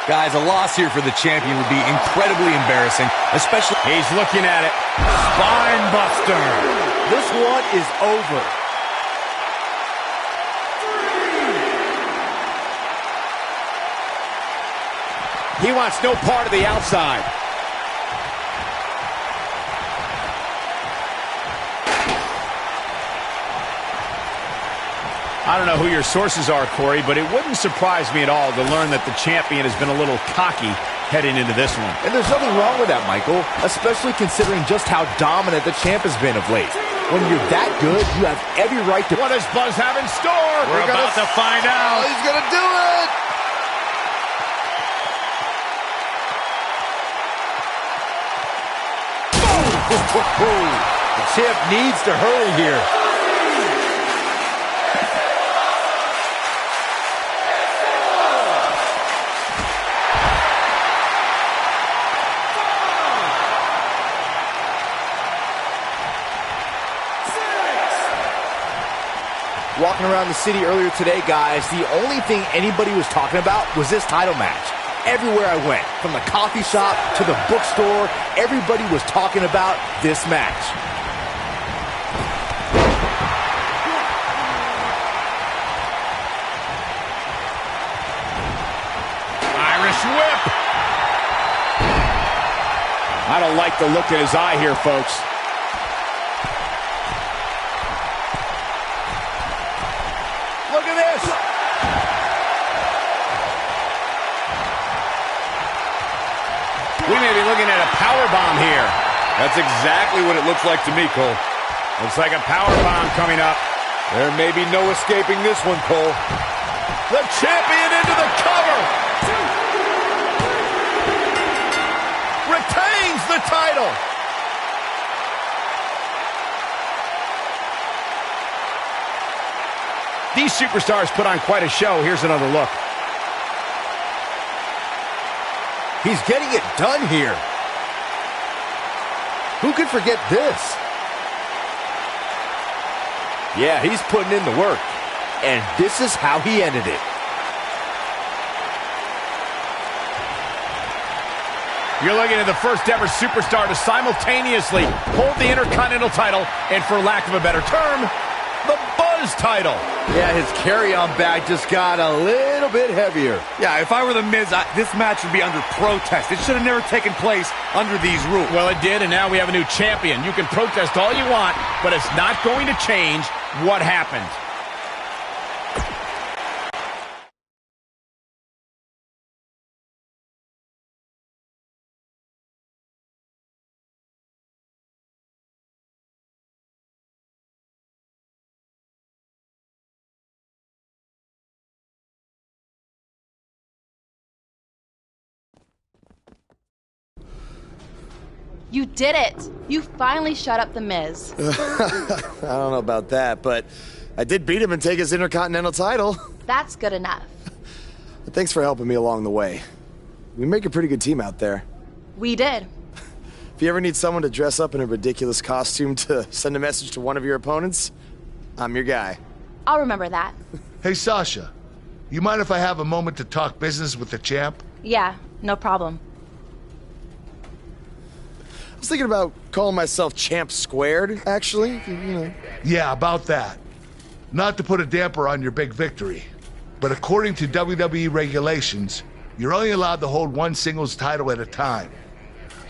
Guys, a loss here for the champion would be incredibly embarrassing, especially... He's looking at it. Spine buster. This one is over. He wants no part of the outside. I don't know who your sources are, Corey, but it wouldn't surprise me at all to learn that the champion has been a little cocky heading into this one. And there's nothing wrong with that, Michael, especially considering just how dominant the champ has been of late. When you're that good, you have every right to... What does Buzz have in store? We're about to find out. He's going to do it! The champ needs to hurry here. Walking around the city earlier today, guys, the only thing anybody was talking about was this title match. Everywhere I went, from the coffee shop to the bookstore, everybody was talking about this match. Irish whip. I don't like the look in his eye here, folks. Look at this. We may be looking at a powerbomb here. That's exactly what it looks like to me, Cole. Looks like a powerbomb coming up. There may be no escaping this one, Cole. The champion into the cover. Retains the title. These superstars put on quite a show. Here's another look. He's getting it done here. Who could forget this? Yeah, he's putting in the work. And this is how he ended it. You're looking at the first ever superstar to simultaneously hold the Intercontinental title and, for lack of a better term, the Buzz title. Yeah, his carry-on bag just got a little bit heavier. Yeah, if I were The Miz, this match would be under protest. It should have never taken place under these rules. Well, it did, and now we have a new champion. You can protest all you want, but it's not going to change what happened. You did it! You finally shut up the Miz. I don't know about that, but I did beat him and take his Intercontinental title. That's good enough. Thanks for helping me along the way. We make a pretty good team out there. We did. If you ever need someone to dress up in a ridiculous costume to send a message to one of your opponents, I'm your guy. I'll remember that. Hey, Sasha, you mind if I have a moment to talk business with the champ? Yeah, no problem. I was thinking about calling myself Champ Squared, actually. You know. Yeah, about that. Not to put a damper on your big victory, but according to WWE regulations, you're only allowed to hold one singles title at a time.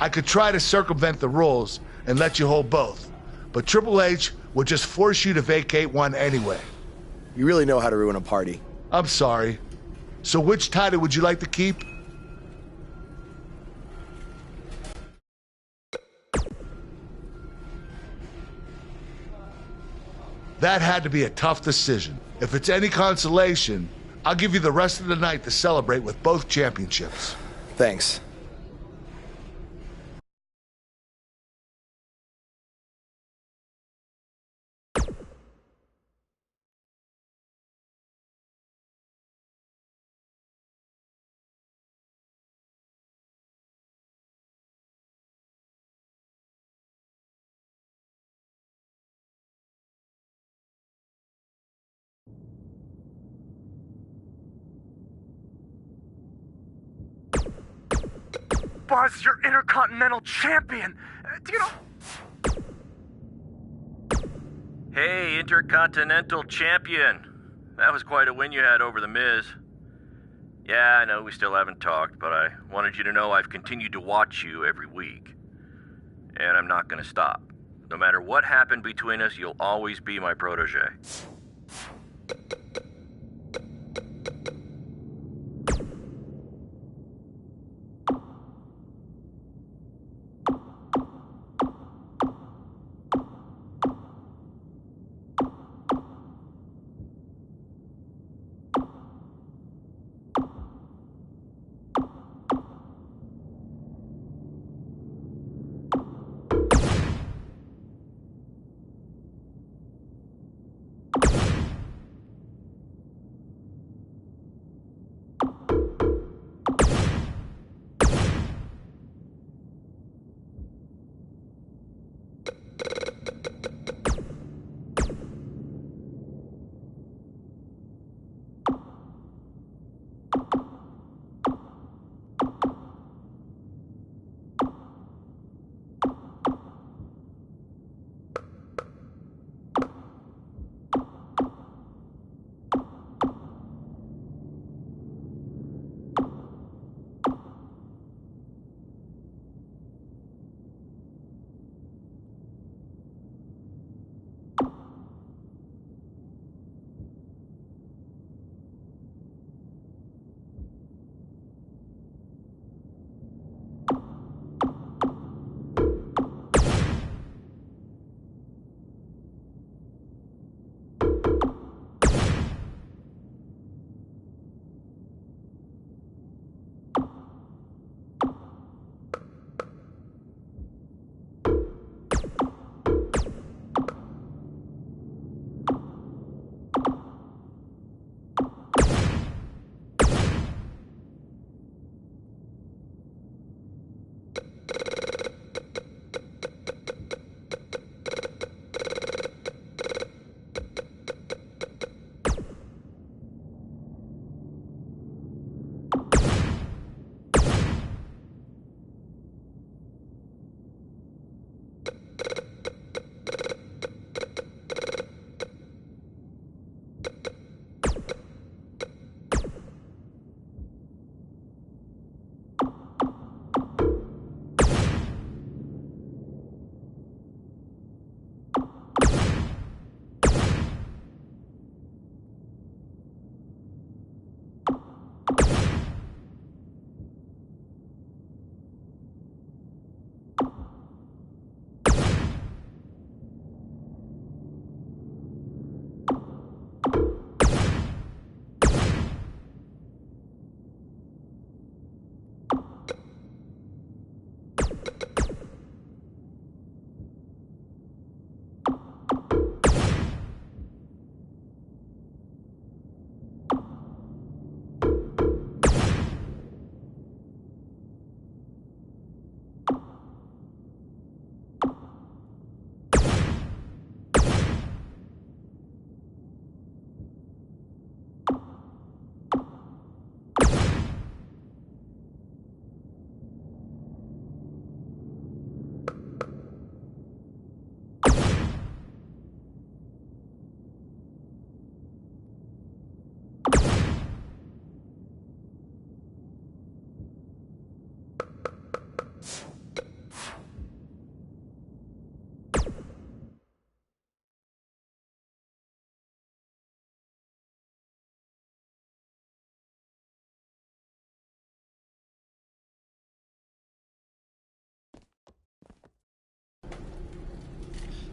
I could try to circumvent the rules and let you hold both, but Triple H would just force you to vacate one anyway. You really know how to ruin a party. I'm sorry. So which title would you like to keep? That had to be a tough decision. If it's any consolation, I'll give you the rest of the night to celebrate with both championships. Thanks. Buzz, you're Intercontinental Champion. Do you know... Hey, Intercontinental Champion. That was quite a win you had over The Miz. Yeah, I know we still haven't talked, but I wanted you to know I've continued to watch you every week. And I'm not gonna stop. No matter what happened between us, you'll always be my protege.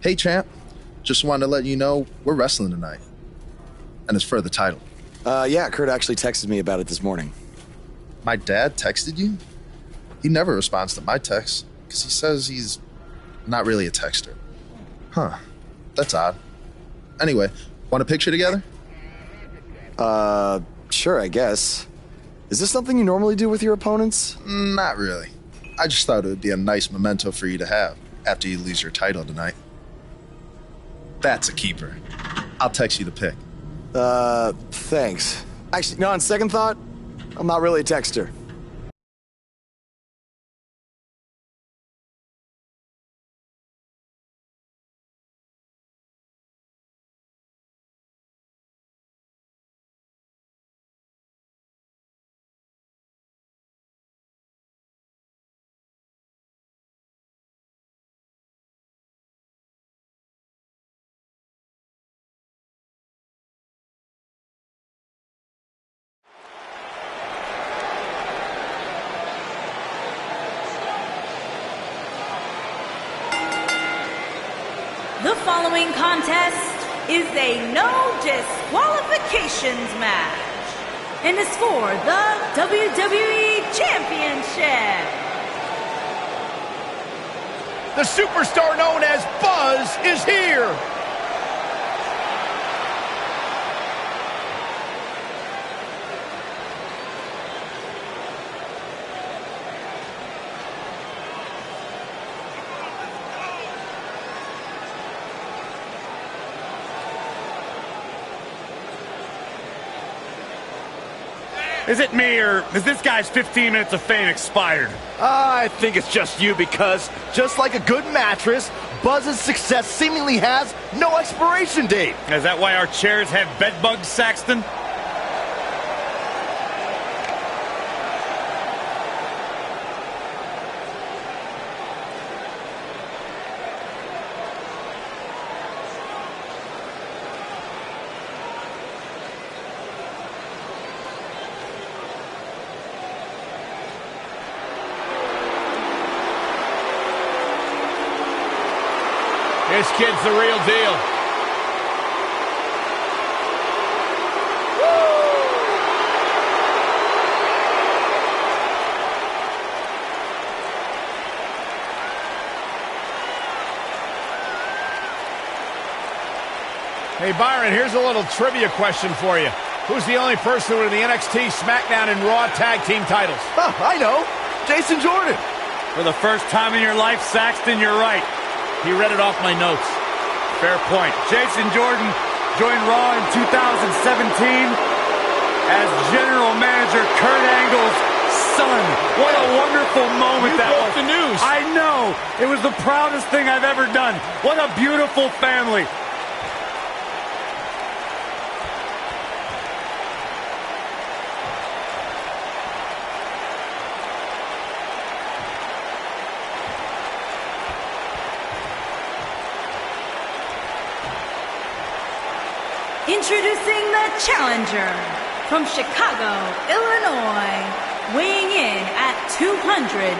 Hey, champ. Just wanted to let you know we're wrestling tonight. And it's for the title. Yeah, Kurt actually texted me about it this morning. My dad texted you? He never responds to my texts because he says he's not really a texter. Huh. That's odd. Anyway, want a picture together? Sure, I guess. Is this something you normally do with your opponents? Not really. I just thought it would be a nice memento for you to have after you lose your title tonight. That's a keeper. I'll text you the pic. Thanks. Actually, no, on second thought, I'm not really a texter. The following contest is a no disqualifications match and is for the WWE Championship. The superstar known as Buzz is here. Is it me, or is this guy's 15 minutes of fame expired? I think it's just you because, just like a good mattress, Buzz's success seemingly has no expiration date. Is that why our chairs have bed bugs, Saxton? This kid's the real deal. Hey, Byron, here's a little trivia question for you. Who's the only person with the NXT, SmackDown, and Raw tag team titles? Huh, I know. Jason Jordan. For the first time in your life, Saxton, you're right. He read it off my notes. Fair point. Jason Jordan joined Raw in 2017 as General Manager Kurt Angle's son. What a wonderful moment that was. The news. I know. It was the proudest thing I've ever done. What a beautiful family. Introducing the challenger from Chicago, Illinois, weighing in at 245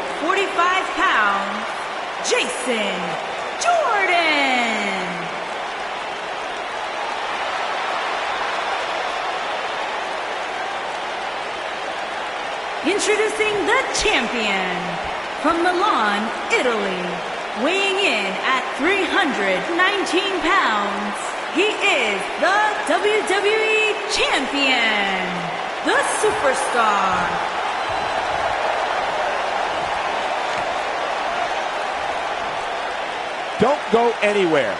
pounds, Jason Jordan. Introducing the champion from Milan, Italy, weighing in at 319 pounds. He is the WWE Champion, the Superstar. Don't go anywhere.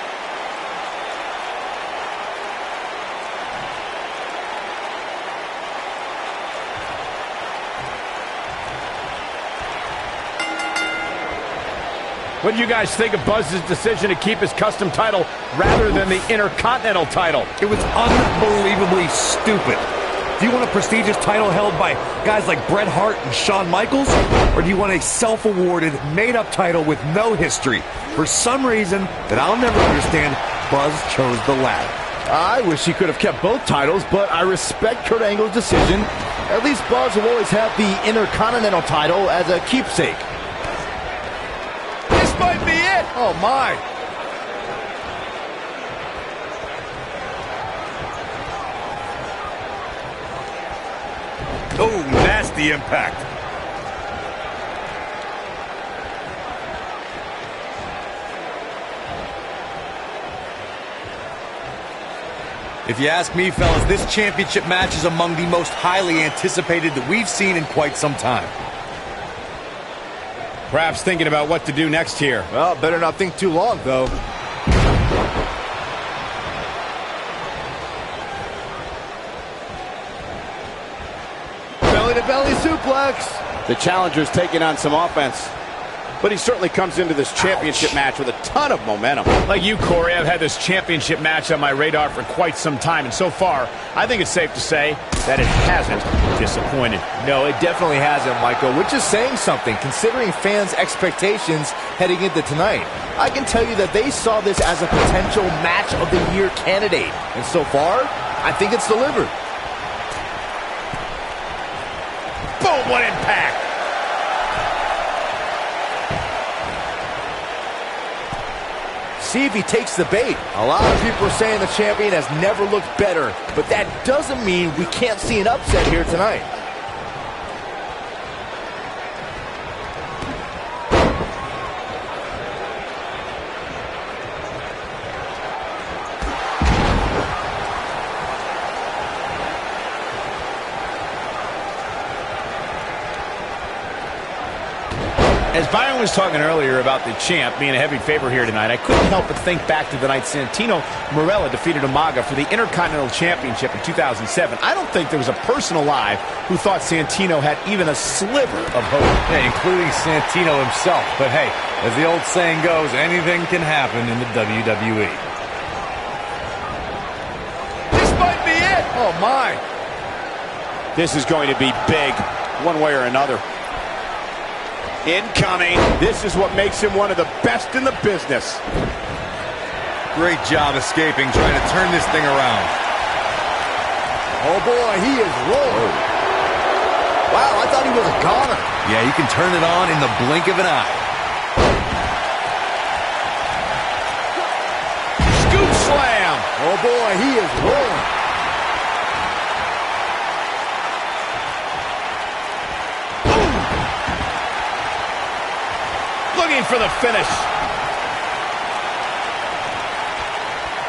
What do you guys think of Buzz's decision to keep his custom title rather than the Intercontinental title? It was unbelievably stupid. Do you want a prestigious title held by guys like Bret Hart and Shawn Michaels? Or do you want a self-awarded, made-up title with no history? For some reason that I'll never understand, Buzz chose the latter. I wish he could have kept both titles, but I respect Kurt Angle's decision. At least Buzz will always have the Intercontinental title as a keepsake. This might be it. Oh, my. Oh, nasty impact. If you ask me, fellas, this championship match is among the most highly anticipated that we've seen in quite some time. Perhaps thinking about what to do next here. Well, better not think too long, though. Belly-to-belly suplex. The challenger's taking on some offense. But he certainly comes into this championship match with a ton of momentum. Like you, Corey, I've had this championship match on my radar for quite some time, and so far, I think it's safe to say that it hasn't disappointed. No, it definitely hasn't, Michael, which is saying something, considering fans' expectations heading into tonight. I can tell you that they saw this as a potential match of the year candidate, and so far, I think it's delivered. Boom, what impact! See if he takes the bait. A lot of people are saying the champion has never looked better, but that doesn't mean we can't see an upset here tonight. As Byron was talking earlier about the champ being a heavy favorite here tonight, I couldn't help but think back to the night Santino Marella defeated Umaga for the Intercontinental Championship in 2007. I don't think there was a person alive who thought Santino had even a sliver of hope. Yeah, including Santino himself. But hey, as the old saying goes, anything can happen in the WWE. This might be it! Oh, my. This is going to be big, one way or another. Incoming. This is what makes him one of the best in the business. Great job escaping, trying to turn this thing around. Oh, boy, he is rolling. Wow, I thought he was a goner. Yeah, he can turn it on in the blink of an eye. Scoop slam. Oh, boy, he is rolling. Looking for the finish.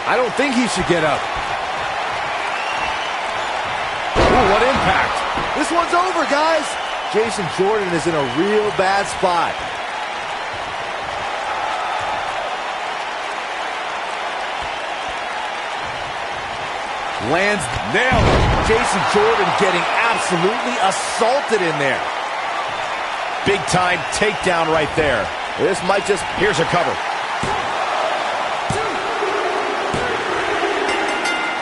I don't think he should get up. Ooh, what impact. This one's over, guys. Jason Jordan is in a real bad spot. Lands nailed it. Jason Jordan getting absolutely assaulted in there. Big time takedown right there. This might just... Here's a cover.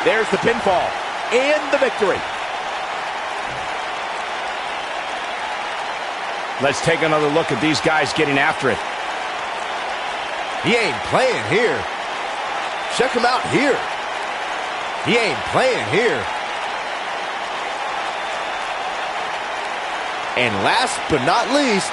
There's the pinfall and the victory. Let's take another look at these guys getting after it. He ain't playing here. Check him out here. He ain't playing here. And last but not least,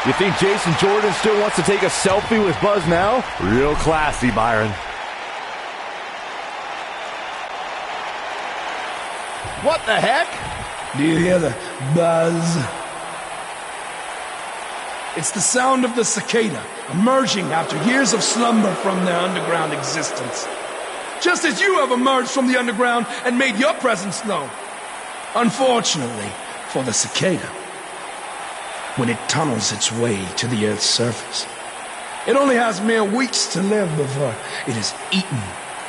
you think Jason Jordan still wants to take a selfie with Buzz now? Real classy, Byron. What the heck? Do you hear the buzz? It's the sound of the cicada emerging after years of slumber from their underground existence. Just as you have emerged from the underground and made your presence known. Unfortunately for the cicada, when it tunnels its way to the Earth's surface, it only has mere weeks to live before it is eaten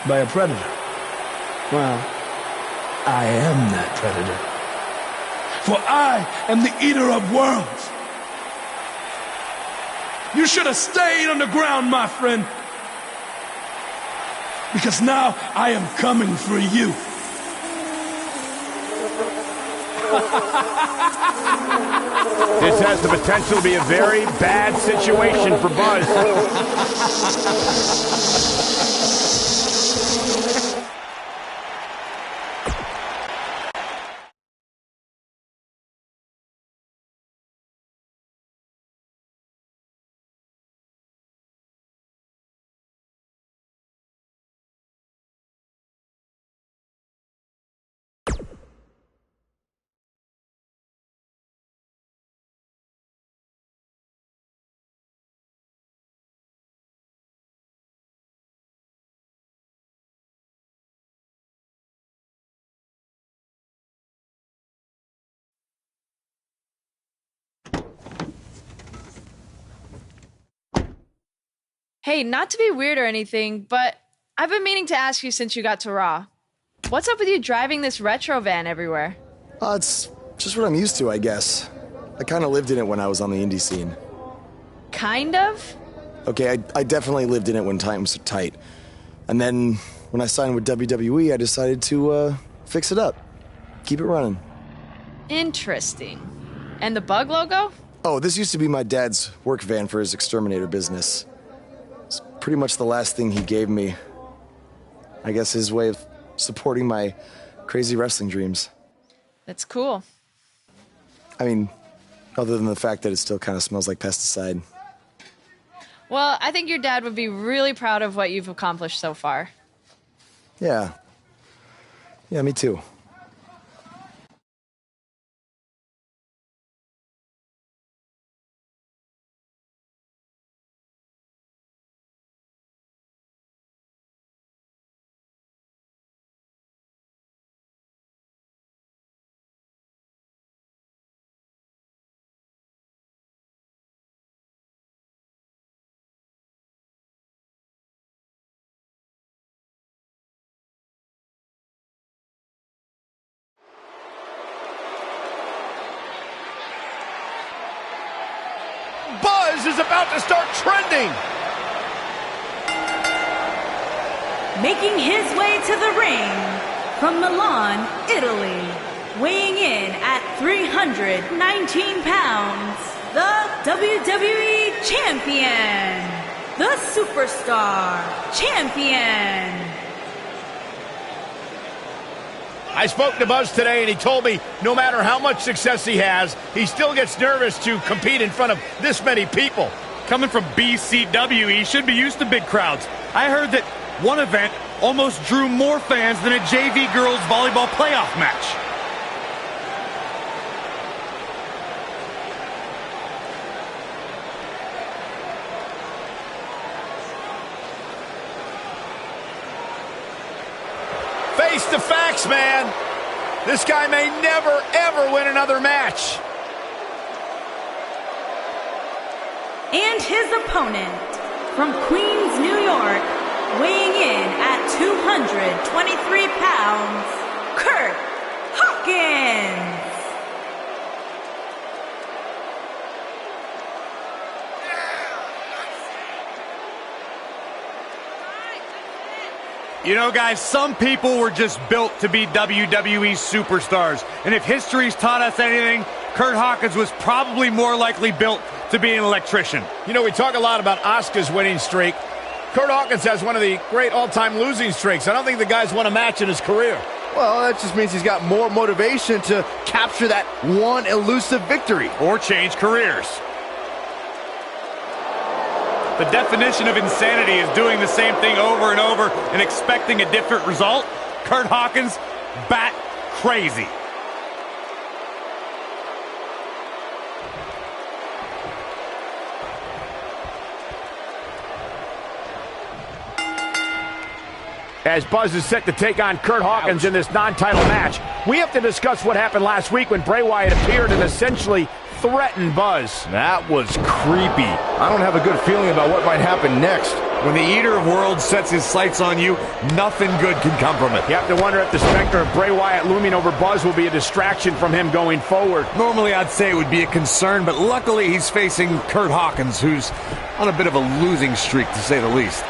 by a predator. Well, I am that predator. For I am the eater of worlds. You should have stayed underground, my friend. Because now I am coming for you. This has the potential to be a very bad situation for Buzz. Hey, not to be weird or anything, but I've been meaning to ask you since you got to Raw. What's up with you driving this retro van everywhere? It's just what I'm used to, I guess. I kind of lived in it when I was on the indie scene. Kind of? Okay, I definitely lived in it when times were tight. And then when I signed with WWE, I decided to fix it up. Keep it running. Interesting. And the bug logo? Oh, this used to be my dad's work van for his exterminator business. It's pretty much the last thing he gave me. I guess his way of supporting my crazy wrestling dreams. That's cool. I mean, other than the fact that it still kind of smells like pesticide. Well, I think your dad would be really proud of what you've accomplished so far. Yeah. Yeah, me too. Buzz is about to start trending. Making his way to the ring from Milan, Italy, weighing in at 319 pounds, the WWE Champion, the Superstar Champion. I spoke to Buzz today, and he told me no matter how much success he has, he still gets nervous to compete in front of this many people. Coming from BCW, he should be used to big crowds. I heard that one event almost drew more fans than a JV girls volleyball playoff match. Face the facts, man. This guy may never, ever win another match. And his opponent from Queens, New York, weighing in at 223 pounds, Kurt Hawkins. You know, guys, some people were just built to be WWE superstars. And if history's taught us anything, Kurt Hawkins was probably more likely built to be an electrician. You know, we talk a lot about Asuka's winning streak. Kurt Hawkins has one of the great all-time losing streaks. I don't think the guy's won a match in his career. Well, that just means he's got more motivation to capture that one elusive victory. Or change careers. The definition of insanity is doing the same thing over and over and expecting a different result. Kurt Hawkins, bat crazy. As Buzz is set to take on Kurt Hawkins in this non-title match, we have to discuss what happened last week when Bray Wyatt appeared and essentially threatened Buzz. That was creepy. I don't have a good feeling about what might happen next. When the Eater of Worlds sets his sights on you, nothing good can come from it. You have to wonder if the specter of Bray Wyatt looming over Buzz will be a distraction from him going forward. Normally I'd say it would be a concern, but luckily he's facing Kurt Hawkins, who's on a bit of a losing streak, to say the least.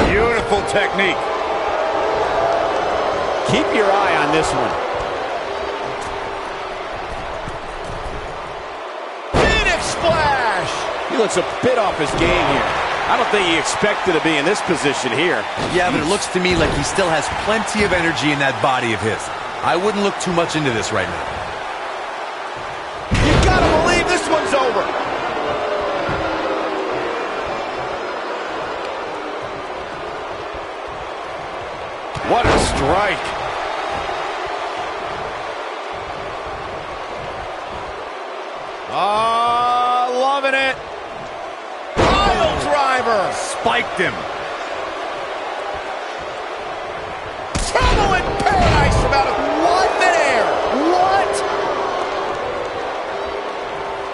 Beautiful technique. Keep your eye on this one. Phoenix Splash! He looks a bit off his game here. I don't think he expected to be in this position here. Yeah, but it looks to me like he still has plenty of energy in that body of his. I wouldn't look too much into this right now. You gotta believe this one's over. What a strike. Loving it. Pile driver. Spiked him. Trouble in paradise from out of midair. What?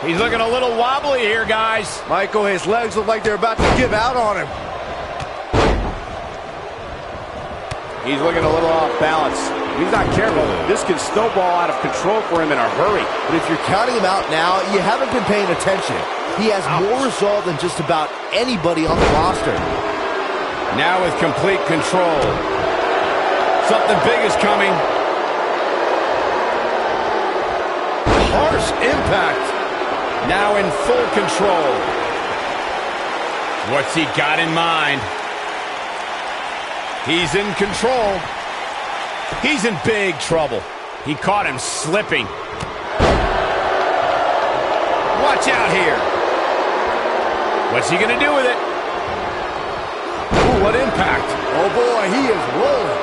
He's looking a little wobbly here, guys. Michael, his legs look like they're about to give out on him. He's looking a little off balance. He's not careful. This can snowball out of control for him in a hurry. But if you're counting him out now, you haven't been paying attention. He has more resolve than just about anybody on the roster. Now with complete control. Something big is coming. Harsh impact. Now in full control. What's he got in mind? He's in control. He's in big trouble. He caught him slipping. Watch out here. What's he going to do with it? Ooh, what impact. Oh boy, he is rolling.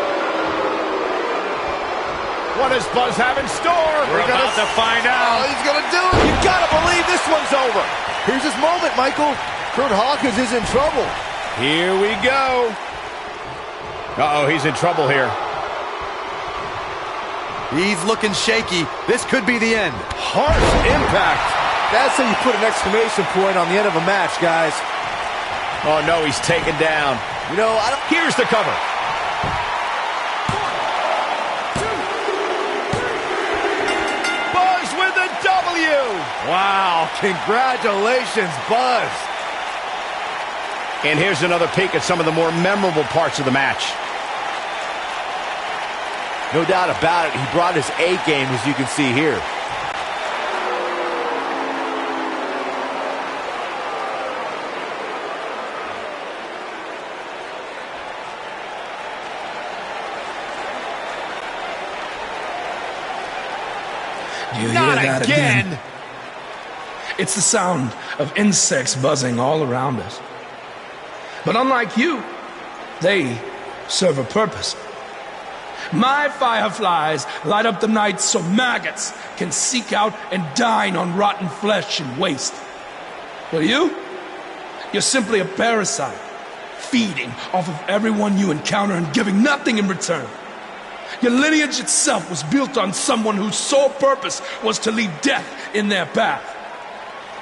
What does Buzz have in store? We're about to find out. Oh, he's going to do it. You got to believe this one's over. Here's his moment, Michael. Kurt Hawkins is in trouble. Here we go. Uh-oh, he's in trouble here. He's looking shaky. This could be the end. Harsh impact. That's how you put an exclamation point on the end of a match, guys. Oh, no, he's taken down. You know, Here's the cover. Buzz with a W. Wow, congratulations, Buzz. And here's another peek at some of the more memorable parts of the match. No doubt about it, he brought his A game, as you can see here. Do you hear Not that again. It's the sound of insects buzzing all around us. But unlike you, they serve a purpose. My fireflies light up the night so maggots can seek out and dine on rotten flesh and waste. Well, you're simply a parasite, feeding off of everyone you encounter and giving nothing in return. Your lineage itself was built on someone whose sole purpose was to leave death in their path,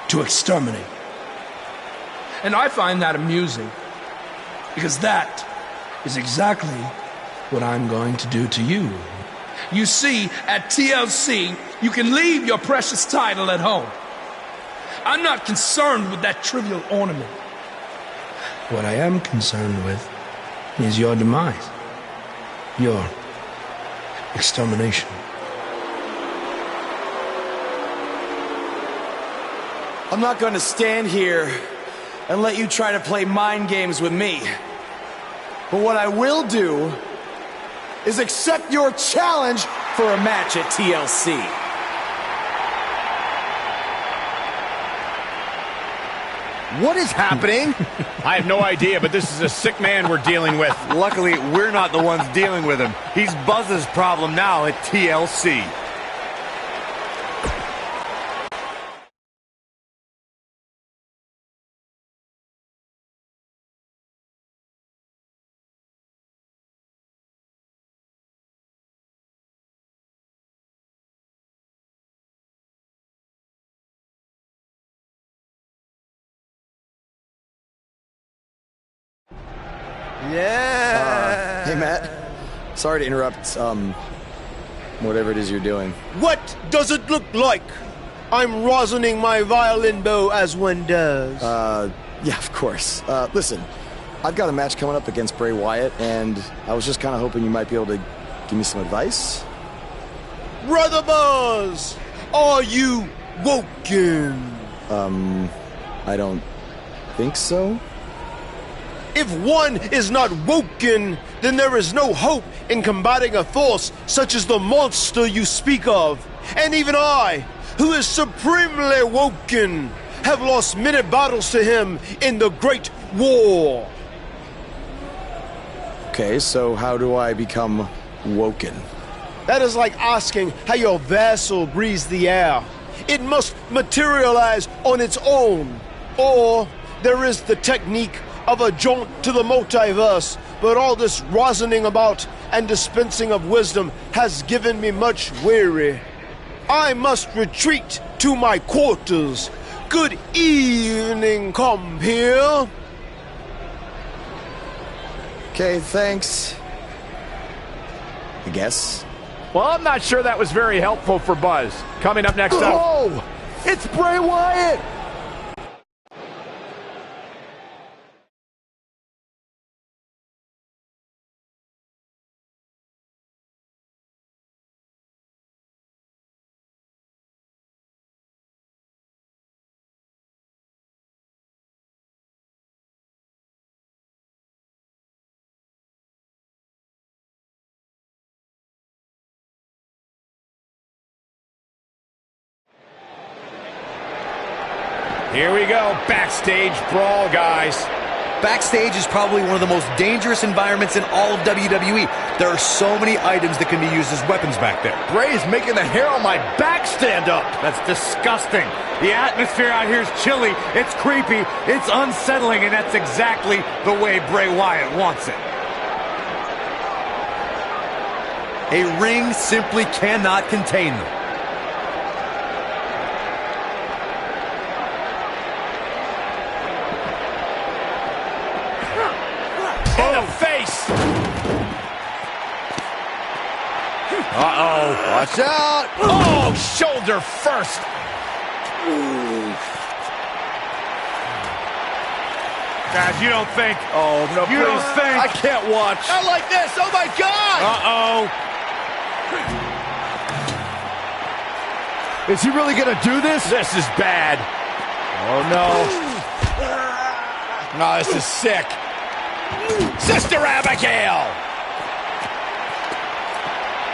to exterminate. And I find that amusing, because that is exactly what I'm going to do to you. You see, at TLC, you can leave your precious title at home. I'm not concerned with that trivial ornament. What I am concerned with is your demise, your extermination. I'm not going to stand here and let you try to play mind games with me. But what I will do is accept your challenge for a match at TLC. What is happening? I have no idea, but this is a sick man we're dealing with. Luckily, we're not the ones dealing with him. He's Buzz's problem now at TLC. Yeah. Hey, Matt. Sorry to interrupt, whatever it is you're doing. What does it look like? I'm rosining my violin bow as one does. Yeah, of course. Listen, I've got a match coming up against Bray Wyatt, and I was just kind of hoping you might be able to give me some advice. Brother Buzz, are you woken? I don't think so. If one is not woken, then there is no hope in combating a force such as the monster you speak of. And even I, who is supremely woken, have lost many battles to him in the Great War. Okay, so how do I become woken? That is like asking how your vessel breathes the air. It must materialize on its own. Or there is the technique of a jaunt to the multiverse, but all this rosining about and dispensing of wisdom has given me much weary. I must retreat to my quarters. Good evening, compeer. Okay, thanks. I guess. Well, I'm not sure that was very helpful for Buzz. Coming up next up. Oh! It's Bray Wyatt! Here we go, backstage brawl, guys. Backstage is probably one of the most dangerous environments in all of WWE. There are so many items that can be used as weapons back there. Bray's making the hair on my back stand up. That's disgusting. The atmosphere out here is chilly, it's creepy, it's unsettling, and that's exactly the way Bray Wyatt wants it. A ring simply cannot contain them. In the face! Uh-oh. Watch out! Oh, shoulder first! Guys, you don't think. Oh, no, You please. don't think. I can't watch. Not like this. Oh, my God. Uh-oh. Is he really going to do this? This is bad. Oh, no. No, this is sick. Sister Abigail!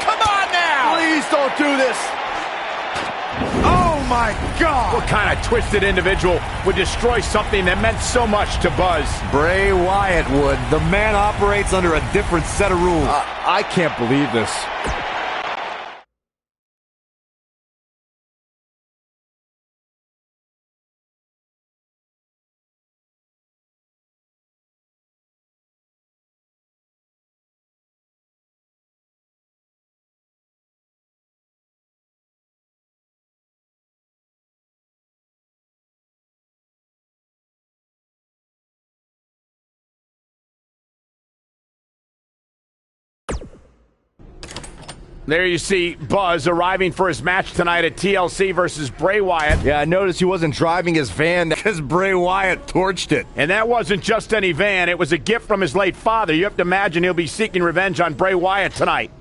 Come on now! Please don't do this. Oh, my God. What kind of twisted individual would destroy something that meant so much to Buzz? Bray Wyatt would. The man operates under a different set of rules. I can't believe this. There you see Buzz arriving for his match tonight at TLC versus Bray Wyatt. Yeah, I noticed he wasn't driving his van because Bray Wyatt torched it. And that wasn't just any van. It was a gift from his late father. You have to imagine he'll be seeking revenge on Bray Wyatt tonight.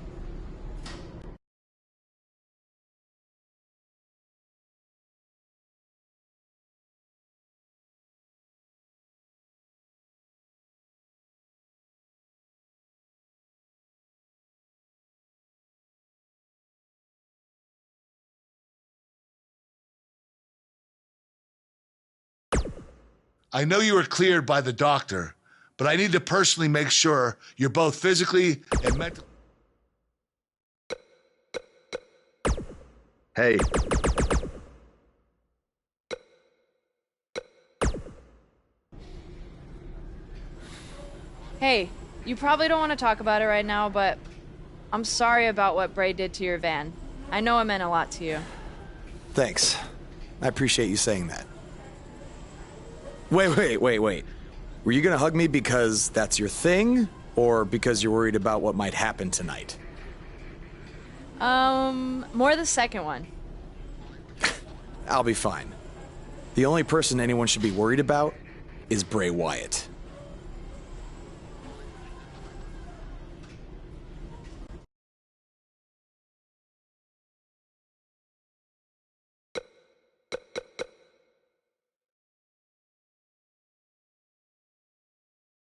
I know you were cleared by the doctor, but I need to personally make sure you're both physically and mentally. Hey. Hey, you probably don't want to talk about it right now, but I'm sorry about what Bray did to your van. I know it meant a lot to you. Thanks. I appreciate you saying that. Wait. Were you gonna hug me because that's your thing, or because you're worried about what might happen tonight? More the second one. I'll be fine. The only person anyone should be worried about is Bray Wyatt.